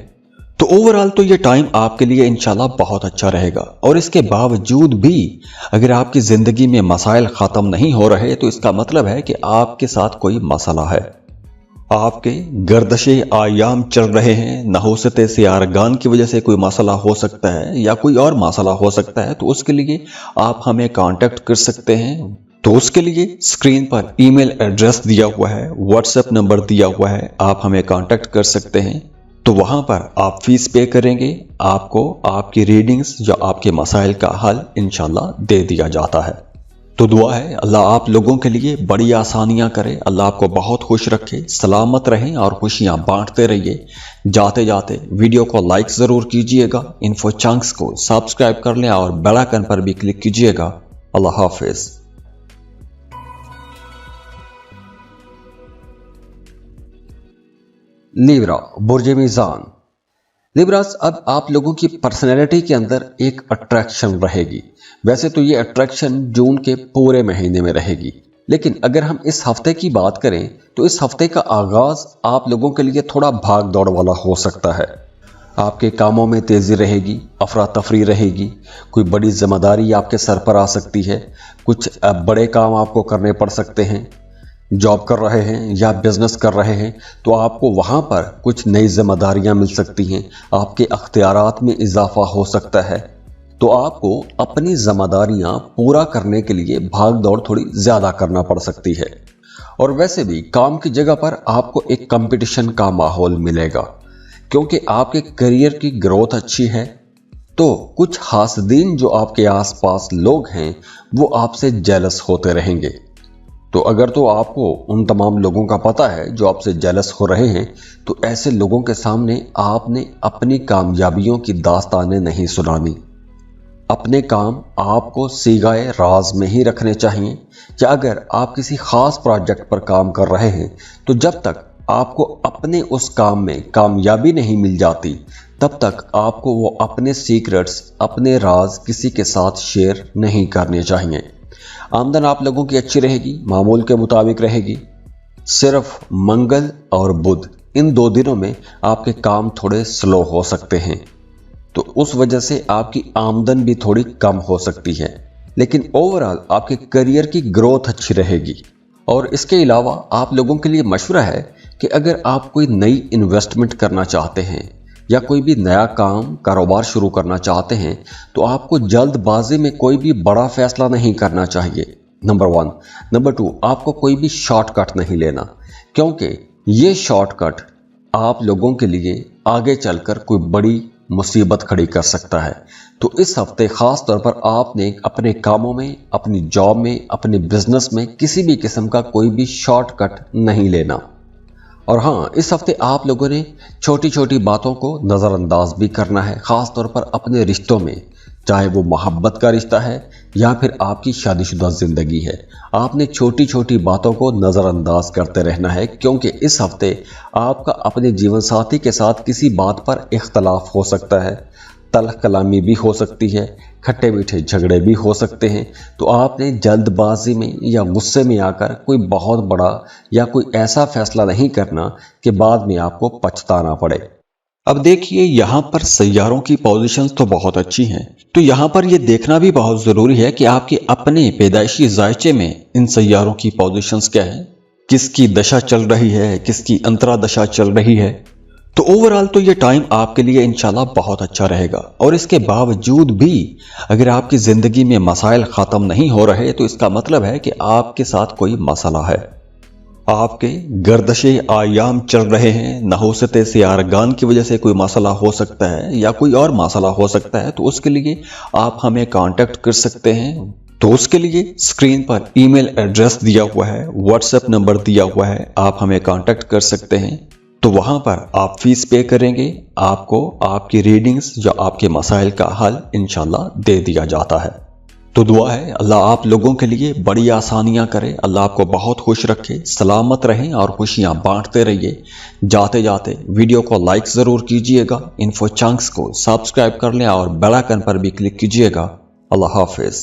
तो ओवरऑल तो ये टाइम आपके लिए इंशाल्लाह बहुत अच्छा रहेगा। और इसके बावजूद भी अगर आपकी ज़िंदगी में मसाइल ख़त्म नहीं हो रहे तो इसका मतलब है कि आपके साथ कोई मसला है, आपके गर्दशे आयाम चल रहे हैं, नहुसत सियारगान की वजह से कोई मसला हो सकता है या कोई और मसला हो सकता है। तो उसके लिए आप हमें कांटेक्ट कर सकते हैं। तो उसके लिए स्क्रीन पर ईमेल एड्रेस दिया हुआ है, व्हाट्सएप नंबर दिया हुआ है, आप हमें कांटेक्ट कर सकते हैं। तो वहाँ पर आप फीस पे करेंगे, आपको आपकी रीडिंग्स या आपके मसाइल का हल इंशाल्लाह दे दिया जाता है। तो दुआ है अल्लाह आप लोगों के लिए बड़ी आसानियां करे, अल्लाह आपको बहुत खुश रखे, सलामत रहें और खुशियां बांटते रहिए। जाते जाते वीडियो को लाइक ज़रूर कीजिएगा, इन्फो चंक्स को सब्सक्राइब कर लें और बेल आइकन पर भी क्लिक कीजिएगा। अल्लाह हाफिज़। लिब्रा बुर्ज मीज़ान। लिब्रास, अब आप लोगों की पर्सनैलिटी के अंदर एक अट्रैक्शन रहेगी। वैसे तो ये अट्रैक्शन जून के पूरे महीने में रहेगी, लेकिन अगर हम इस हफ्ते की बात करें तो इस हफ्ते का आगाज आप लोगों के लिए थोड़ा भाग दौड़ वाला हो सकता है। आपके कामों में तेज़ी रहेगी, अफरा तफरी रहेगी, कोई बड़ी जिम्मेदारी आपके सर पर आ सकती है, कुछ बड़े काम आपको करने पड़ सकते हैं। जॉब कर रहे हैं या बिजनेस कर रहे हैं तो आपको वहाँ पर कुछ नई जिम्मेदारियाँ मिल सकती हैं, आपके अख्तियारात में इजाफा हो सकता है। तो आपको अपनी जिम्मेदारियाँ पूरा करने के लिए भाग दौड़ थोड़ी ज़्यादा करना पड़ सकती है। और वैसे भी काम की जगह पर आपको एक कंपटीशन का माहौल मिलेगा, क्योंकि आपके करियर की ग्रोथ अच्छी है। तो कुछ हासदीन जो आपके आसपास लोग हैं वो आपसे जेलस होते रहेंगे। तो अगर तो आपको उन तमाम लोगों का पता है जो आपसे जेलस हो रहे हैं, तो ऐसे लोगों के सामने आपने अपनी कामयाबियों की दास्तानें नहीं सुनानी। अपने काम आपको सीगाए राज में ही रखने चाहिए। या अगर आप किसी खास प्रोजेक्ट पर काम कर रहे हैं, तो जब तक आपको अपने उस काम में कामयाबी नहीं मिल जाती, तब तक आपको वो अपने सीक्रेट्स, अपने राज किसी के साथ शेयर नहीं करने चाहिए। आमदन आप लोगों की अच्छी रहेगी, मामूल के मुताबिक रहेगी। सिर्फ मंगल और बुध, इन 2 दिनों में आपके काम थोड़े स्लो हो सकते हैं, तो उस वजह से आपकी आमदन भी थोड़ी कम हो सकती है। लेकिन ओवरऑल आपके करियर की ग्रोथ अच्छी रहेगी। और इसके अलावा आप लोगों के लिए मशवरा है कि अगर आप कोई नई इन्वेस्टमेंट करना चाहते हैं या कोई भी नया कारोबार शुरू करना चाहते हैं, तो आपको जल्दबाजी में कोई भी बड़ा फैसला नहीं करना चाहिए, नंबर 1। नंबर 2, आपको कोई भी शॉर्टकट नहीं लेना, क्योंकि ये शॉर्टकट आप लोगों के लिए आगे चलकर कोई बड़ी मुसीबत खड़ी कर सकता है। तो इस हफ्ते खास तौर पर आपने अपने कामों में, अपनी जॉब में, अपने बिजनेस में किसी भी किस्म का कोई भी शॉर्टकट नहीं लेना। और हाँ, इस हफ्ते आप लोगों ने छोटी छोटी बातों को नज़रअंदाज भी करना है, ख़ास तौर पर अपने रिश्तों में, चाहे वो मोहब्बत का रिश्ता है या फिर आपकी शादीशुदा ज़िंदगी है। आपने छोटी छोटी बातों को नज़रअंदाज करते रहना है, क्योंकि इस हफ्ते आपका अपने जीवन साथी के साथ किसी बात पर इख्तलाफ हो सकता है, तल्ख कलामी भी हो सकती है, खट्टे मीठे झगड़े भी हो सकते हैं। तो आपने जल्दबाजी में या गुस्से में आकर कोई बहुत बड़ा या कोई ऐसा फैसला नहीं करना कि बाद में आपको पछताना पड़े। अब देखिए, यहाँ पर सैयारों की पोजीशंस तो बहुत अच्छी हैं, तो यहाँ पर ये देखना भी बहुत ज़रूरी है कि आपके अपने पैदाइशी जायचे में इन सैयारों की पोजीशंस क्या है, किसकी दशा चल रही है, किसकी अंतरा दशा चल रही है। तो ओवरऑल तो ये टाइम आपके लिए इंशाल्लाह बहुत अच्छा रहेगा। और इसके बावजूद भी अगर आपकी ज़िंदगी में मसाइल ख़त्म नहीं हो रहे, तो इसका मतलब है कि आपके साथ कोई मसला है, आपके गर्दशे आयाम चल रहे हैं, नहुसत से आरगान की वजह से कोई मसला हो सकता है या कोई और मसला हो सकता है। तो उसके लिए आप हमें कांटेक्ट कर सकते हैं। तो उसके लिए स्क्रीन पर ईमेल एड्रेस दिया हुआ है, व्हाट्सएप नंबर दिया हुआ है, आप हमें कांटेक्ट कर सकते हैं। तो वहां पर आप फीस पे करेंगे, आपको आपकी रीडिंग्स या आपके मसाइल का हल इंशाल्लाह दे दिया जाता है। तो दुआ है अल्लाह आप लोगों के लिए बड़ी आसानियां करे, अल्लाह आपको बहुत खुश रखे, सलामत रहें और खुशियां बांटते रहिए। जाते जाते वीडियो को लाइक ज़रूर कीजिएगा, इन्फो चंक्स को सब्सक्राइब कर लें और बेल आइकन पर भी क्लिक कीजिएगा। अल्लाह हाफिज़।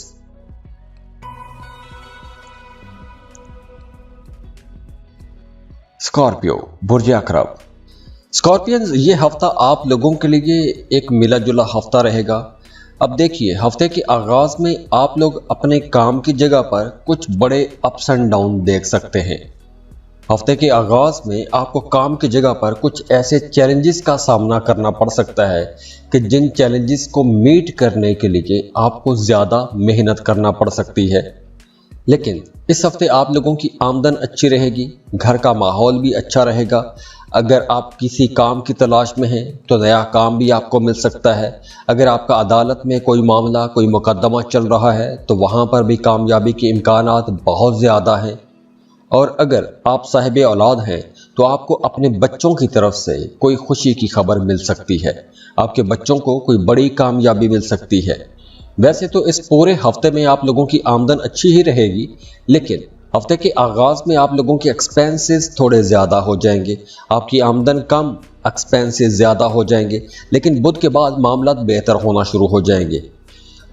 स्कॉर्पियो, बुर्ज अकरब। स्कॉर्पियंस, ये हफ्ता आप लोगों के लिए एक मिला जुला हफ्ता रहेगा। अब देखिए, हफ्ते के आगाज में आप लोग अपने काम की जगह पर कुछ बड़े अप्स एंड डाउन देख सकते हैं। हफ्ते के आगाज में आपको काम की जगह पर कुछ ऐसे चैलेंजेस का सामना करना पड़ सकता है कि जिन चैलेंजेस को मीट करने के लिए आपको ज़्यादा मेहनत करना पड़ सकती है। लेकिन इस हफ्ते आप लोगों की आमदन अच्छी रहेगी, घर का माहौल भी अच्छा रहेगा। अगर आप किसी काम की तलाश में हैं तो नया काम भी आपको मिल सकता है। अगर आपका अदालत में कोई मामला, कोई मुकदमा चल रहा है तो वहाँ पर भी कामयाबी के इम्कानात बहुत ज़्यादा हैं। और अगर आप साहिब औलाद हैं तो आपको अपने बच्चों की तरफ से कोई खुशी की खबर मिल सकती है, आपके बच्चों को कोई बड़ी कामयाबी मिल सकती है। वैसे तो इस पूरे हफ्ते में आप लोगों की आमदन अच्छी ही रहेगी, लेकिन हफ्ते के आगाज़ में आप लोगों के एक्सपेंसेस थोड़े ज़्यादा हो जाएंगे। आपकी आमदन कम, एक्सपेंसेस ज़्यादा हो जाएंगे, लेकिन बुध के बाद मामला बेहतर होना शुरू हो जाएंगे।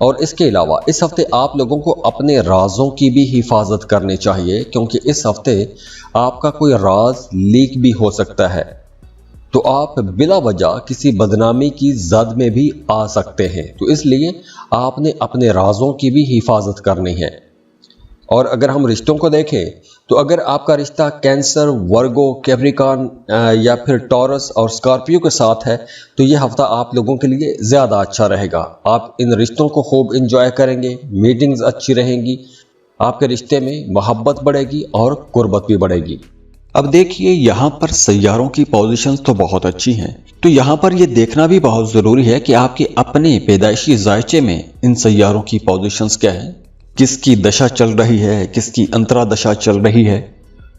और इसके अलावा इस हफ्ते आप लोगों को अपने राज़ों की भी हिफाजत करनी चाहिए, क्योंकि इस हफ्ते आपका कोई राज लीक भी हो सकता है। तो आप बिला वजह किसी बदनामी की जद में भी आ सकते हैं। तो इसलिए आपने अपने राज़ों की भी हिफाजत करनी है। और अगर हम रिश्तों को देखें तो अगर आपका रिश्ता कैंसर, वर्गो, कैप्रिकॉर्न या फिर टॉरस और स्कॉर्पियो के साथ है तो ये हफ्ता आप लोगों के लिए ज़्यादा अच्छा रहेगा। आप इन रिश्तों को खूब इंजॉय करेंगे, मीटिंग्स अच्छी रहेंगी, आपके रिश्ते में मोहब्बत बढ़ेगी और कुर्बत भी बढ़ेगी। अब देखिए, यहाँ पर सैयारों की पोजीशंस तो बहुत अच्छी हैं, तो यहाँ पर ये देखना भी बहुत ज़रूरी है कि आपके अपने पैदाइशी जायचे में इन सैयारों की पोजीशंस क्या है, किस की दशा चल रही है, किसकी अंतरा दशा चल रही है।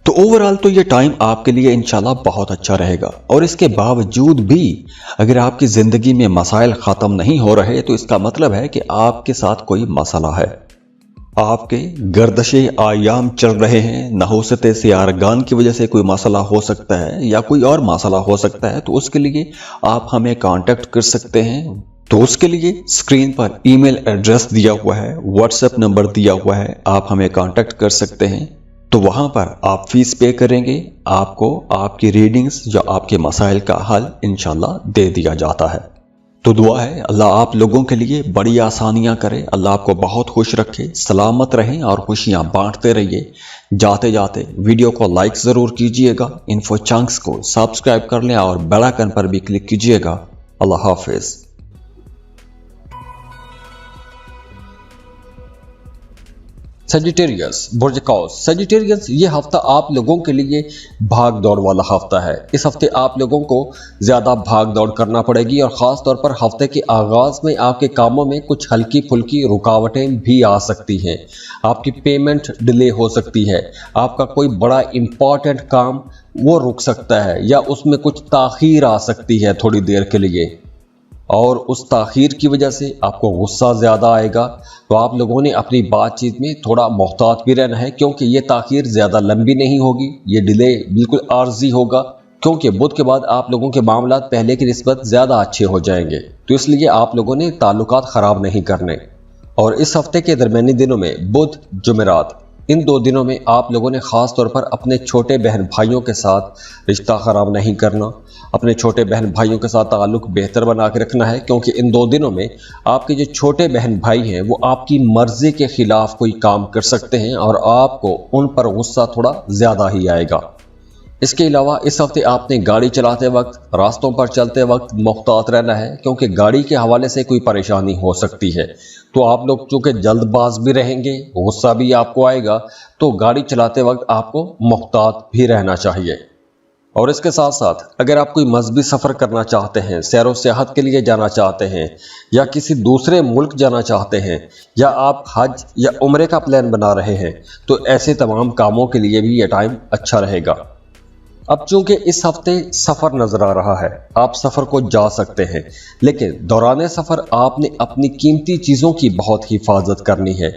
तो ओवरऑल तो ये टाइम आपके लिए इंशाल्लाह बहुत अच्छा रहेगा। और इसके बावजूद भी अगर आपकी ज़िंदगी में मसाइल ख़त्म नहीं हो रहे तो इसका मतलब है कि आपके साथ कोई मसला है, आपके गर्दशे आयाम चल रहे हैं, नहुसत सियारगान की वजह से कोई मसला हो सकता है या कोई और मसला हो सकता है। तो उसके लिए आप हमें कांटेक्ट कर सकते हैं। तो उसके लिए स्क्रीन पर ईमेल एड्रेस दिया हुआ है, व्हाट्सएप नंबर दिया हुआ है, आप हमें कांटेक्ट कर सकते हैं। तो वहां पर आप फीस पे करेंगे, आपको आपकी रीडिंग्स या आपके मसाइल का हल इंशाल्लाह दे दिया जाता है। तो दुआ है अल्लाह आप लोगों के लिए बड़ी आसानियां करे, अल्लाह आपको बहुत खुश रखे, सलामत रहें और खुशियां बांटते रहिए। जाते जाते वीडियो को लाइक ज़रूर कीजिएगा, इन्फो चंक्स को सब्सक्राइब कर लें और बेल आइकन पर भी क्लिक कीजिएगा। अल्लाह हाफिज़। सजिटेरियस बुर्ज कौस। सजिटेरियस ये हफ्ता आप लोगों के लिए भाग दौड़ वाला हफ्ता है। इस हफ्ते आप लोगों को ज़्यादा भाग दौड़ करना पड़ेगी और ख़ास तौर पर हफ्ते के आगाज़ में आपके कामों में कुछ हल्की फुल्की रुकावटें भी आ सकती हैं। आपकी पेमेंट डिले हो सकती है, आपका कोई बड़ा इम्पॉर्टेंट काम वो रुक सकता है या उसमें कुछ ताख़ीर आ सकती है थोड़ी देर के लिए, और उस ताख़ीर की वजह से आपको गुस्सा ज़्यादा आएगा। तो आप लोगों ने अपनी बातचीत में थोड़ा मोहतात भी रहना है, क्योंकि ये ताख़ीर ज़्यादा लंबी नहीं होगी, ये डिले बिल्कुल आर्जी होगा, क्योंकि बुध के बाद आप लोगों के मामलात पहले की निस्बत ज़्यादा अच्छे हो जाएंगे। तो इसलिए आप लोगों ने ताल्लुकात ख़राब नहीं करने। और इस हफ्ते के दरमियानी दिनों में बुध जुमेरात, इन 2 दिनों में आप लोगों ने ख़ास तौर पर अपने छोटे बहन भाइयों के साथ रिश्ता ख़राब नहीं करना, अपने छोटे बहन भाइयों के साथ ताल्लुक़ बेहतर बना के रखना है, क्योंकि इन 2 दिनों में आपके जो छोटे बहन भाई हैं वो आपकी मर्ज़ी के ख़िलाफ़ कोई काम कर सकते हैं और आपको उन पर गुस्सा थोड़ा ज़्यादा ही आएगा। इसके अलावा इस हफ्ते आपने गाड़ी चलाते वक्त, रास्तों पर चलते वक्त मुहतात रहना है, क्योंकि गाड़ी के हवाले से कोई परेशानी हो सकती है। तो आप लोग चूँकि जल्दबाज भी रहेंगे, गुस्सा भी आपको आएगा, तो गाड़ी चलाते वक्त आपको मुहतात भी रहना चाहिए। और इसके साथ साथ अगर आप कोई मजहबी सफ़र करना चाहते हैं, सैर व सियाहत के लिए जाना चाहते हैं या किसी दूसरे मुल्क जाना चाहते हैं या आप हज या उम्रे का प्लान बना रहे हैं, तो ऐसे तमाम कामों के लिए भी ये टाइम अच्छा रहेगा। अब चूंकि इस हफ्ते सफ़र नज़र आ रहा है, आप सफ़र को जा सकते हैं, लेकिन दौरान सफ़र आपने अपनी कीमती चीज़ों की बहुत हिफाजत करनी है।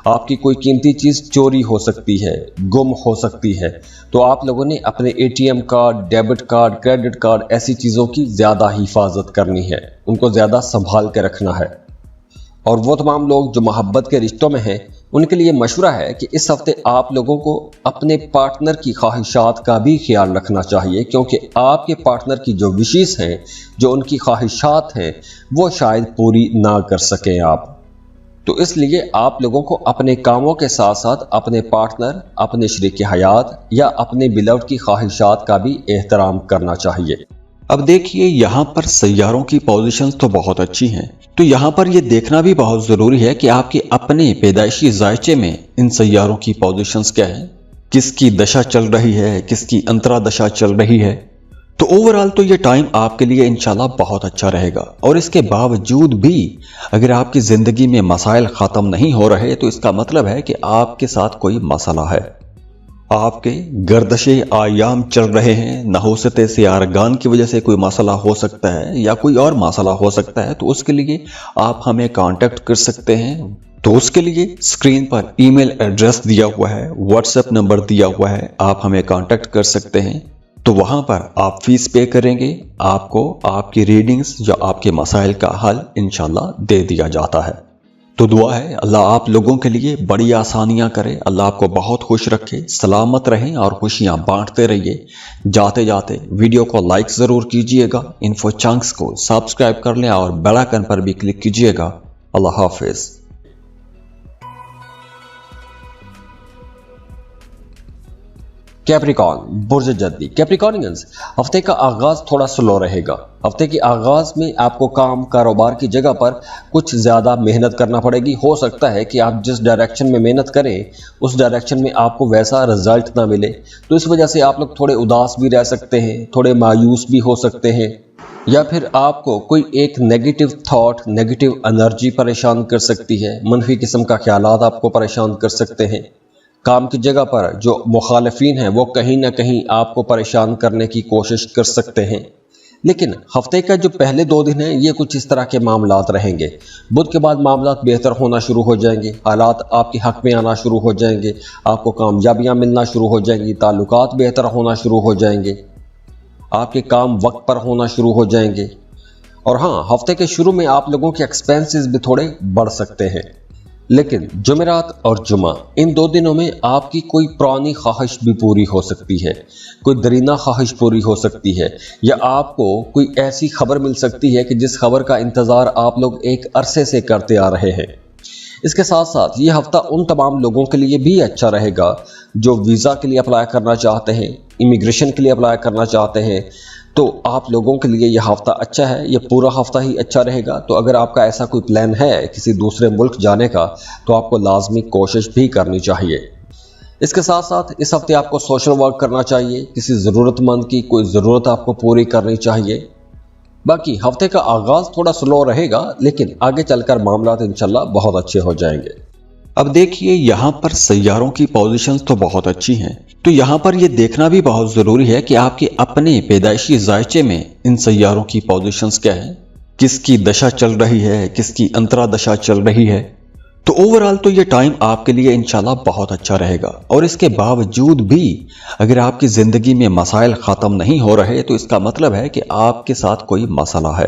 आपकी कोई कीमती चीज़ चोरी हो सकती है, गुम हो सकती है। तो आप लोगों ने अपने ATM card, debit card, credit card, ऐसी चीज़ों की ज़्यादा हिफाजत करनी है, उनको ज़्यादा संभाल के रखना है। और वो तमाम लोग जो मोहब्बत के रिश्तों में हैं, उनके लिए मशवरा है कि इस हफ्ते आप लोगों को अपने पार्टनर की ख्वाहिशात का भी ख्याल रखना चाहिए, क्योंकि आपके पार्टनर की जो विशेष हैं, जो उनकी ख्वाहिशात हैं, वो शायद पूरी ना कर सकें आप। तो इसलिए आप लोगों को अपने कामों के साथ साथ अपने पार्टनर, अपने शरीक हयात या अपने बिलव्ड की ख्वाहिशात का भी एहतराम करना चाहिए। अब देखिए, यहाँ पर सैयारों की पोजीशंस तो बहुत अच्छी हैं, तो यहाँ पर ये देखना भी बहुत ज़रूरी है कि आपके अपने पैदाइशी जायचे में इन सैयारों की पोजीशंस क्या है, किसकी दशा चल रही है, किसकी अंतरा दशा चल रही है। तो ओवरऑल तो ये टाइम आपके लिए इंशाल्लाह बहुत अच्छा रहेगा। और इसके बावजूद भी अगर आपकी ज़िंदगी में मसाइल ख़त्म नहीं हो रहे तो इसका मतलब है कि आपके साथ कोई मसला है, आपके गर्दशे आयाम चल रहे हैं, नहुसत सियारगान की वजह से कोई मसला हो सकता है या कोई और मसला हो सकता है। तो उसके लिए आप हमें कांटेक्ट कर सकते हैं। तो उसके लिए स्क्रीन पर ईमेल एड्रेस दिया हुआ है, व्हाट्सएप नंबर दिया हुआ है, आप हमें कांटेक्ट कर सकते हैं। तो वहां पर आप फीस पे करेंगे, आपको आपकी रीडिंग्स या आपके मसाइल का हल इंशाल्लाह दे दिया जाता है। तो दुआ है अल्लाह आप लोगों के लिए बड़ी आसानियां करे, अल्लाह आपको बहुत खुश रखे, सलामत रहें और खुशियां बांटते रहिए। जाते जाते वीडियो को लाइक ज़रूर कीजिएगा, इन्फो चंक्स को सब्सक्राइब कर लें और बेल आइकन पर भी क्लिक कीजिएगा। अल्लाह हाफिज़। कैप्रिकॉर्न बुर्ज जद्दी। कैप्रिकॉर्नियंस, हफ्ते का आगाज थोड़ा स्लो रहेगा। हफ्ते के आगाज में आपको काम कारोबार की जगह पर कुछ ज़्यादा मेहनत करना पड़ेगी। हो सकता है कि आप जिस डायरेक्शन में मेहनत करें उस डायरेक्शन में आपको वैसा रिजल्ट ना मिले, तो इस वजह से आप लोग थोड़े उदास भी रह सकते हैं, थोड़े मायूस भी हो सकते हैं। या फिर आपको कोई एक नेगेटिव थॉट, नेगेटिव एनर्जी परेशान कर सकती है, मनफी किस्म का ख्यालात आपको परेशान कर सकते हैं। काम की जगह पर जो मुखालिफिन हैं वो कहीं ना कहीं आपको परेशान करने की कोशिश कर सकते हैं। लेकिन हफ्ते का जो पहले 2 दिन है ये कुछ इस तरह के मामलात रहेंगे। बुध के बाद मामलात बेहतर होना शुरू हो जाएंगे, हालात आपके हक में आना शुरू हो जाएंगे, आपको कामयाबियां मिलना शुरू हो जाएंगी, ताल्लुकात बेहतर होना शुरू हो जाएंगे, आपके काम वक्त पर होना शुरू हो जाएंगे। और हाँ, हफ्ते के शुरू में आप लोगों के एक्सपेंसेस भी थोड़े बढ़ सकते हैं। लेकिन जुमेरात और जुमा इन 2 दिनों में आपकी कोई पुरानी ख्वाहिश भी पूरी हो सकती है, कोई दरीना ख्वाहिश पूरी हो सकती है, या आपको कोई ऐसी खबर मिल सकती है कि जिस खबर का इंतज़ार आप लोग एक अरसे से करते आ रहे हैं। इसके साथ साथ ये हफ्ता उन तमाम लोगों के लिए भी अच्छा रहेगा जो वीज़ा के लिए अप्लाई करना चाहते हैं, इमिग्रेशन के लिए अप्लाई करना चाहते हैं। तो आप लोगों के लिए यह हफ्ता अच्छा है, यह पूरा हफ्ता ही अच्छा रहेगा। तो अगर आपका ऐसा कोई प्लान है किसी दूसरे मुल्क जाने का तो आपको लाजमी कोशिश भी करनी चाहिए। इसके साथ साथ इस हफ्ते आपको सोशल वर्क करना चाहिए, किसी ज़रूरतमंद की कोई ज़रूरत आपको पूरी करनी चाहिए। बाकी हफ्ते का आगाज थोड़ा स्लो रहेगा, लेकिन आगे चलकर मामलात इंशाल्लाह बहुत अच्छे हो जाएंगे। अब देखिए, यहाँ पर सैयारों की पोजीशंस तो बहुत अच्छी हैं, तो यहाँ पर ये देखना भी बहुत ज़रूरी है कि आपके अपने पैदाइशी जायचे में इन सैयारों की पोजीशंस क्या है, किसकी दशा चल रही है, किसकी अंतरा दशा चल रही है। तो ओवरऑल तो ये टाइम आपके लिए इंशाल्लाह बहुत अच्छा रहेगा। और इसके बावजूद भी अगर आपकी ज़िंदगी में मसाइल ख़त्म नहीं हो रहे तो इसका मतलब है कि आपके साथ कोई मसला है,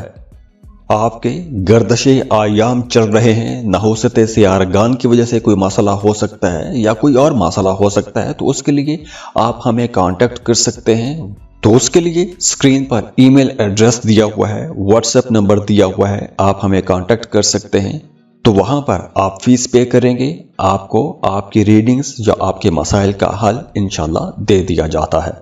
आपके गर्दशे आयाम चल रहे हैं, नहुसत सियारगान की वजह से कोई मसला हो सकता है या कोई और मसला हो सकता है। तो उसके लिए आप हमें कांटेक्ट कर सकते हैं। तो उसके लिए स्क्रीन पर ईमेल एड्रेस दिया हुआ है, व्हाट्सएप नंबर दिया हुआ है, आप हमें कांटेक्ट कर सकते हैं। तो वहां पर आप फीस पे करेंगे, आपको आपकी रीडिंग्स या आपके मसाइल का हल इंशाल्लाह दे दिया जाता है।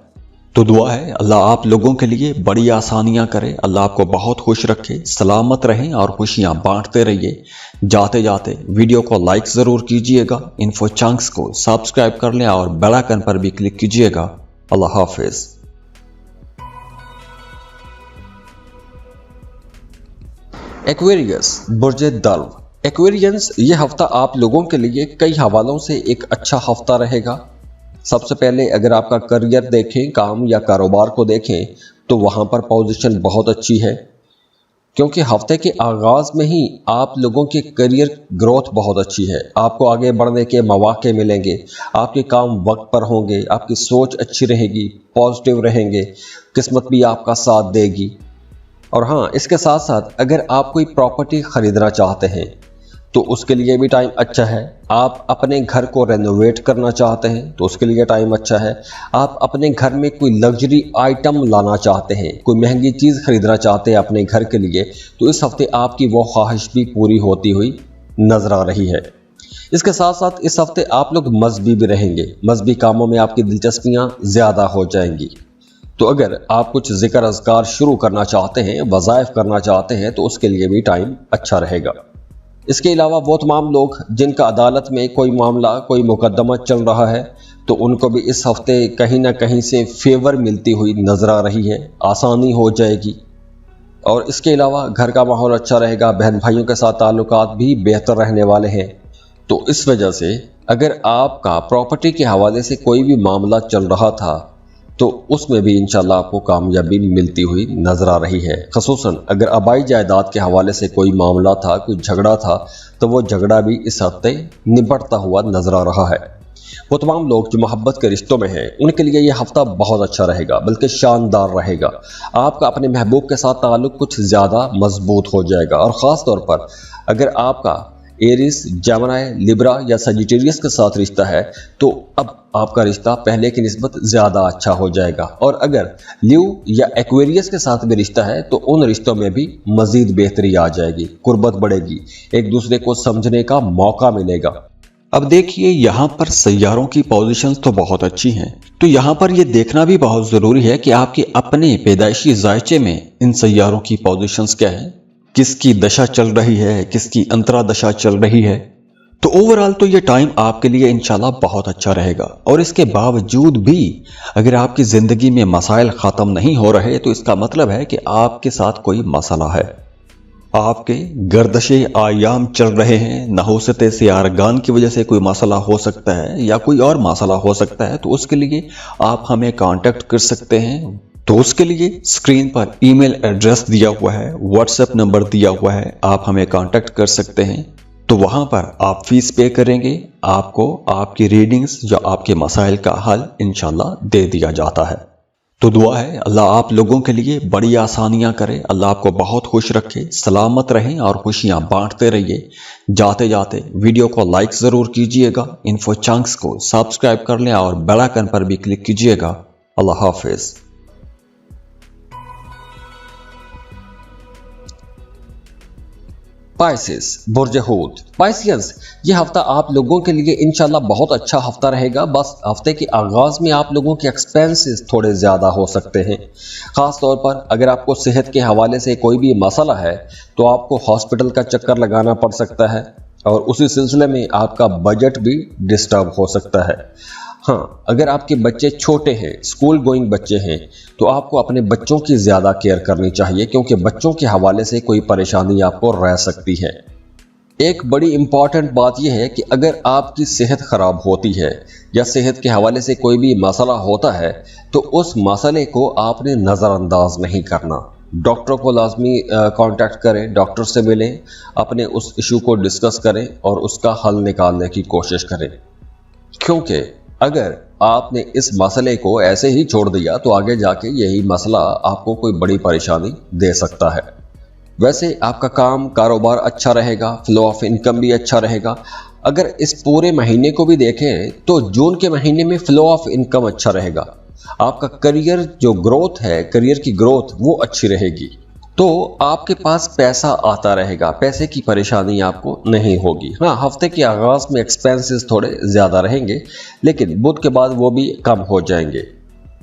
तो दुआ है अल्लाह आप लोगों के लिए बड़ी आसानियां करे, अल्लाह आपको बहुत खुश रखे, सलामत रहें और खुशियां बांटते रहिए। जाते जाते वीडियो को लाइक ज़रूर कीजिएगा, इन्फो चंक्स को सब्सक्राइब कर लें और बेल आइकन पर भी क्लिक कीजिएगा। अल्लाह हाफिज़। एक्वेरियस बुर्ज दल्व। एक्वेरियंस ये हफ्ता आप लोगों के लिए कई हवालों से एक अच्छा हफ्ता रहेगा। सबसे पहले अगर आपका करियर देखें, काम या कारोबार को देखें, तो वहां पर पोजीशन बहुत अच्छी है, क्योंकि हफ्ते के आगाज में ही आप लोगों के करियर ग्रोथ बहुत अच्छी है। आपको आगे बढ़ने के मौके मिलेंगे, आपके काम वक्त पर होंगे, आपकी सोच अच्छी रहेगी, पॉजिटिव रहेंगे, किस्मत भी आपका साथ देगी। और हाँ, इसके साथ साथ अगर आप कोई प्रॉपर्टी खरीदना चाहते हैं तो उसके लिए भी टाइम अच्छा है। आप अपने घर को रेनोवेट करना चाहते हैं तो उसके लिए टाइम अच्छा है। आप अपने घर में कोई लग्जरी आइटम लाना चाहते हैं, कोई महंगी चीज़ खरीदना चाहते हैं अपने घर के लिए, तो इस हफ्ते आपकी वो ख्वाहिश भी पूरी होती हुई नजर आ रही है। इसके साथ साथ इस हफ्ते आप लोग मजहबी भी रहेंगे, मजहबी कामों में आपकी दिलचस्पियाँ ज़्यादा हो जाएंगी। तो अगर आप कुछ जिक्र अज़कार शुरू करना चाहते हैं, वज़ाइफ करना चाहते हैं, तो उसके लिए भी टाइम अच्छा रहेगा। इसके अलावा वो तमाम लोग जिनका अदालत में कोई मामला, कोई मुकदमा चल रहा है, तो उनको भी इस हफ्ते कहीं ना कहीं से फेवर मिलती हुई नजर आ रही है, आसानी हो जाएगी। और इसके अलावा घर का माहौल अच्छा रहेगा, बहन भाइयों के साथ ताल्लुकात भी बेहतर रहने वाले हैं। तो इस वजह से अगर आपका प्रॉपर्टी के हवाले से कोई भी मामला चल रहा था तो उसमें भी इंशाल्लाह आपको कामयाबी मिलती हुई नजर आ रही है। ख़ुसूसन अगर आबाई जायदाद के हवाले से कोई मामला था, कोई झगड़ा था, तो वो झगड़ा भी इस हफ्ते निपटता हुआ नजर आ रहा है। वो तमाम लोग जो मोहब्बत के रिश्तों में हैं उनके लिए ये हफ्ता बहुत अच्छा रहेगा, बल्कि शानदार रहेगा। आपका अपने महबूब के साथ ताल्लुक कुछ ज़्यादा मजबूत हो जाएगा। और ख़ास तौर पर अगर आपका एरिस, जेमिनी, लिब्रा या सजिटेरियस के साथ रिश्ता है तो अब आपका रिश्ता पहले की निस्बत ज़्यादा अच्छा हो जाएगा। और अगर ल्यू या एक्वेरियस के साथ भी रिश्ता है तो उन रिश्तों में भी मज़ीद बेहतरी आ जाएगी, कुर्बत बढ़ेगी, एक दूसरे को समझने का मौका मिलेगा। अब देखिए, यहाँ पर सैयारों की पोजीशंस तो बहुत अच्छी हैं, तो यहाँ पर यह देखना भी बहुत ज़रूरी है कि आपके अपने पैदाइशी जायचे में इन सैयारों की पोजीशंस क्या है, किसकी दशा चल रही है, किसकी अंतरा दशा चल रही है। تو اوورآل تو یہ ٹائم آپ کے لیے انشاءاللہ بہت اچھا رہے گا، اور اس کے باوجود بھی اگر آپ کی زندگی میں مسائل ختم نہیں ہو رہے تو اس کا مطلب ہے کہ آپ کے ساتھ کوئی مسئلہ ہے، آپ کے گردش ایام چل رہے ہیں، نحوست سیارگان کی وجہ سے کوئی مسئلہ ہو سکتا ہے یا کوئی اور مسئلہ ہو سکتا ہے، تو اس کے لیے آپ ہمیں کانٹیکٹ کر سکتے ہیں۔ تو اس کے لیے اسکرین پر ای میل ایڈریس دیا ہوا ہے، واٹس ایپ نمبر دیا ہوا ہے، آپ ہمیں کانٹیکٹ کر سکتے ہیں۔ تو وہاں پر آپ فیس پے کریں گے، آپ کو آپ کی ریڈنگز یا آپ کے مسائل کا حل انشاءاللہ دے دیا جاتا ہے۔ تو دعا ہے اللہ آپ لوگوں کے لیے بڑی آسانیاں کرے، اللہ آپ کو بہت خوش رکھے، سلامت رہیں اور خوشیاں بانٹتے رہیے۔ جاتے جاتے ویڈیو کو لائک ضرور کیجئے گا، انفو چنکس کو سبسکرائب کر لیں اور بیل آئکن پر بھی کلک کیجئے گا۔ اللہ حافظ۔ پائسس برج حوت، پائسیز یہ ہفتہ آپ لوگوں کے لیے انشاءاللہ بہت اچھا ہفتہ رہے گا، بس ہفتے کے آغاز میں آپ لوگوں کے ایکسپینسز تھوڑے زیادہ ہو سکتے ہیں، خاص طور پر اگر آپ کو صحت کے حوالے سے کوئی بھی مسئلہ ہے تو آپ کو ہاسپٹل کا چکر لگانا پڑ سکتا ہے، اور اسی سلسلے میں آپ کا بجٹ بھی ڈسٹرب ہو سکتا ہے۔ ہاں، اگر آپ کے بچے چھوٹے ہیں، اسکول گوئنگ بچے ہیں، تو آپ کو اپنے بچوں کی زیادہ کیئر کرنی چاہیے، کیونکہ بچوں کے حوالے سے کوئی پریشانی آپ کو رہ سکتی ہے۔ ایک بڑی امپورٹنٹ بات یہ ہے کہ اگر آپ کی صحت خراب ہوتی ہے یا صحت کے حوالے سے کوئی بھی مسئلہ ہوتا ہے تو اس مسئلے کو آپ نے نظر انداز نہیں کرنا، ڈاکٹر کو لازمی کانٹیکٹ کریں، ڈاکٹر سے ملیں، اپنے اس ایشو کو ڈسکس کریں اور اس کا حل نکالنے کی کوشش کریں، کیونکہ اگر آپ نے اس مسئلے کو ایسے ہی چھوڑ دیا تو آگے جا کے یہی مسئلہ آپ کو کوئی بڑی پریشانی دے سکتا ہے۔ ویسے آپ کا کاروبار اچھا رہے گا، فلو آف انکم بھی اچھا رہے گا۔ اگر اس پورے مہینے کو بھی دیکھیں تو جون کے مہینے میں فلو آف انکم اچھا رہے گا، آپ کا کریئر جو گروتھ ہے، کریئر کی گروتھ وہ اچھی رہے گی، تو آپ کے پاس پیسہ آتا رہے گا، پیسے کی پریشانی آپ کو نہیں ہوگی۔ ہاں، ہفتے کے آغاز میں ایکسپینسز تھوڑے زیادہ رہیں گے، لیکن بدھ کے بعد وہ بھی کم ہو جائیں گے۔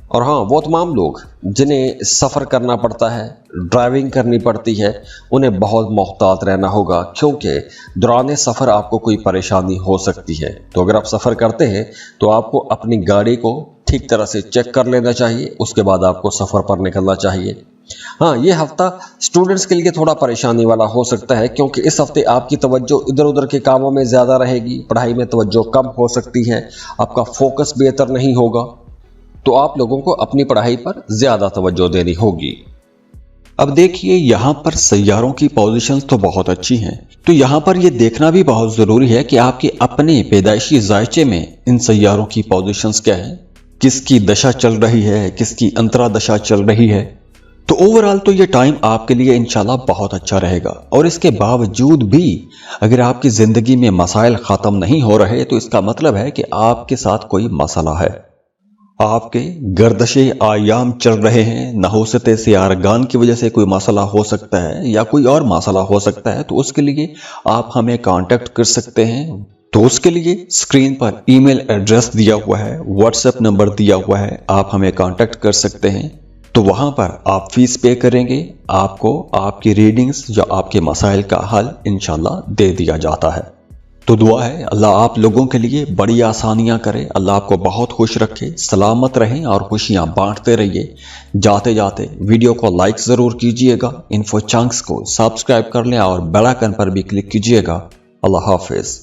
اور ہاں، وہ تمام لوگ جنہیں سفر کرنا پڑتا ہے، ڈرائیونگ کرنی پڑتی ہے، انہیں بہت محتاط رہنا ہوگا، کیونکہ دوران سفر آپ کو کوئی پریشانی ہو سکتی ہے۔ تو اگر آپ سفر کرتے ہیں تو آپ کو اپنی گاڑی کو ٹھیک طرح سے چیک کر لینا چاہیے، اس کے بعد آپ کو سفر پر نکلنا چاہیے۔ ہاں، یہ ہفتہ اسٹوڈنٹس کے لیے تھوڑا پریشانی والا ہو سکتا ہے، کیونکہ اس ہفتے آپ کی توجہ ادھر ادھر کے کاموں میں زیادہ رہے گی، پڑھائی میں توجہ کم ہو سکتی ہے، آپ کا فوکس بہتر نہیں ہوگا، تو آپ لوگوں کو اپنی پڑھائی پر زیادہ توجہ دینی ہوگی۔ اب دیکھیے یہاں پر سیاروں کی پوزیشنز تو بہت اچھی ہیں، تو یہاں پر یہ دیکھنا بھی بہت ضروری ہے کہ آپ کے اپنے پیدائشی ذائچے میں ان سیاروں کی پوزیشنز کیا ہیں، کس کی دشا چل رہی ہے، کس کی انترا دشا چل رہی ہے۔ تو اوورآل تو یہ ٹائم آپ کے لیے انشاءاللہ بہت اچھا رہے گا، اور اس کے باوجود بھی اگر آپ کی زندگی میں مسائل ختم نہیں ہو رہے تو اس کا مطلب ہے کہ آپ کے ساتھ کوئی مسئلہ ہے، آپ کے گردش ایام چل رہے ہیں، نحوست سیارگان کی وجہ سے کوئی مسئلہ ہو سکتا ہے یا کوئی اور مسئلہ ہو سکتا ہے، تو اس کے لیے آپ ہمیں کانٹیکٹ کر سکتے ہیں۔ تو اس کے لیے اسکرین پر ای میل ایڈریس دیا ہوا ہے، واٹس ایپ نمبر دیا ہوا ہے، آپ ہمیں کانٹیکٹ کر سکتے ہیں۔ تو وہاں پر آپ فیس پے کریں گے، آپ کو آپ کی ریڈنگز یا آپ کے مسائل کا حل انشاءاللہ دے دیا جاتا ہے۔ تو دعا ہے اللہ آپ لوگوں کے لیے بڑی آسانیاں کرے، اللہ آپ کو بہت خوش رکھے، سلامت رہیں اور خوشیاں بانٹتے رہیے۔ جاتے جاتے ویڈیو کو لائک ضرور کیجئے گا، انفو چنکس کو سبسکرائب کر لیں اور بیل آئکن پر بھی کلک کیجئے گا۔ اللہ حافظ۔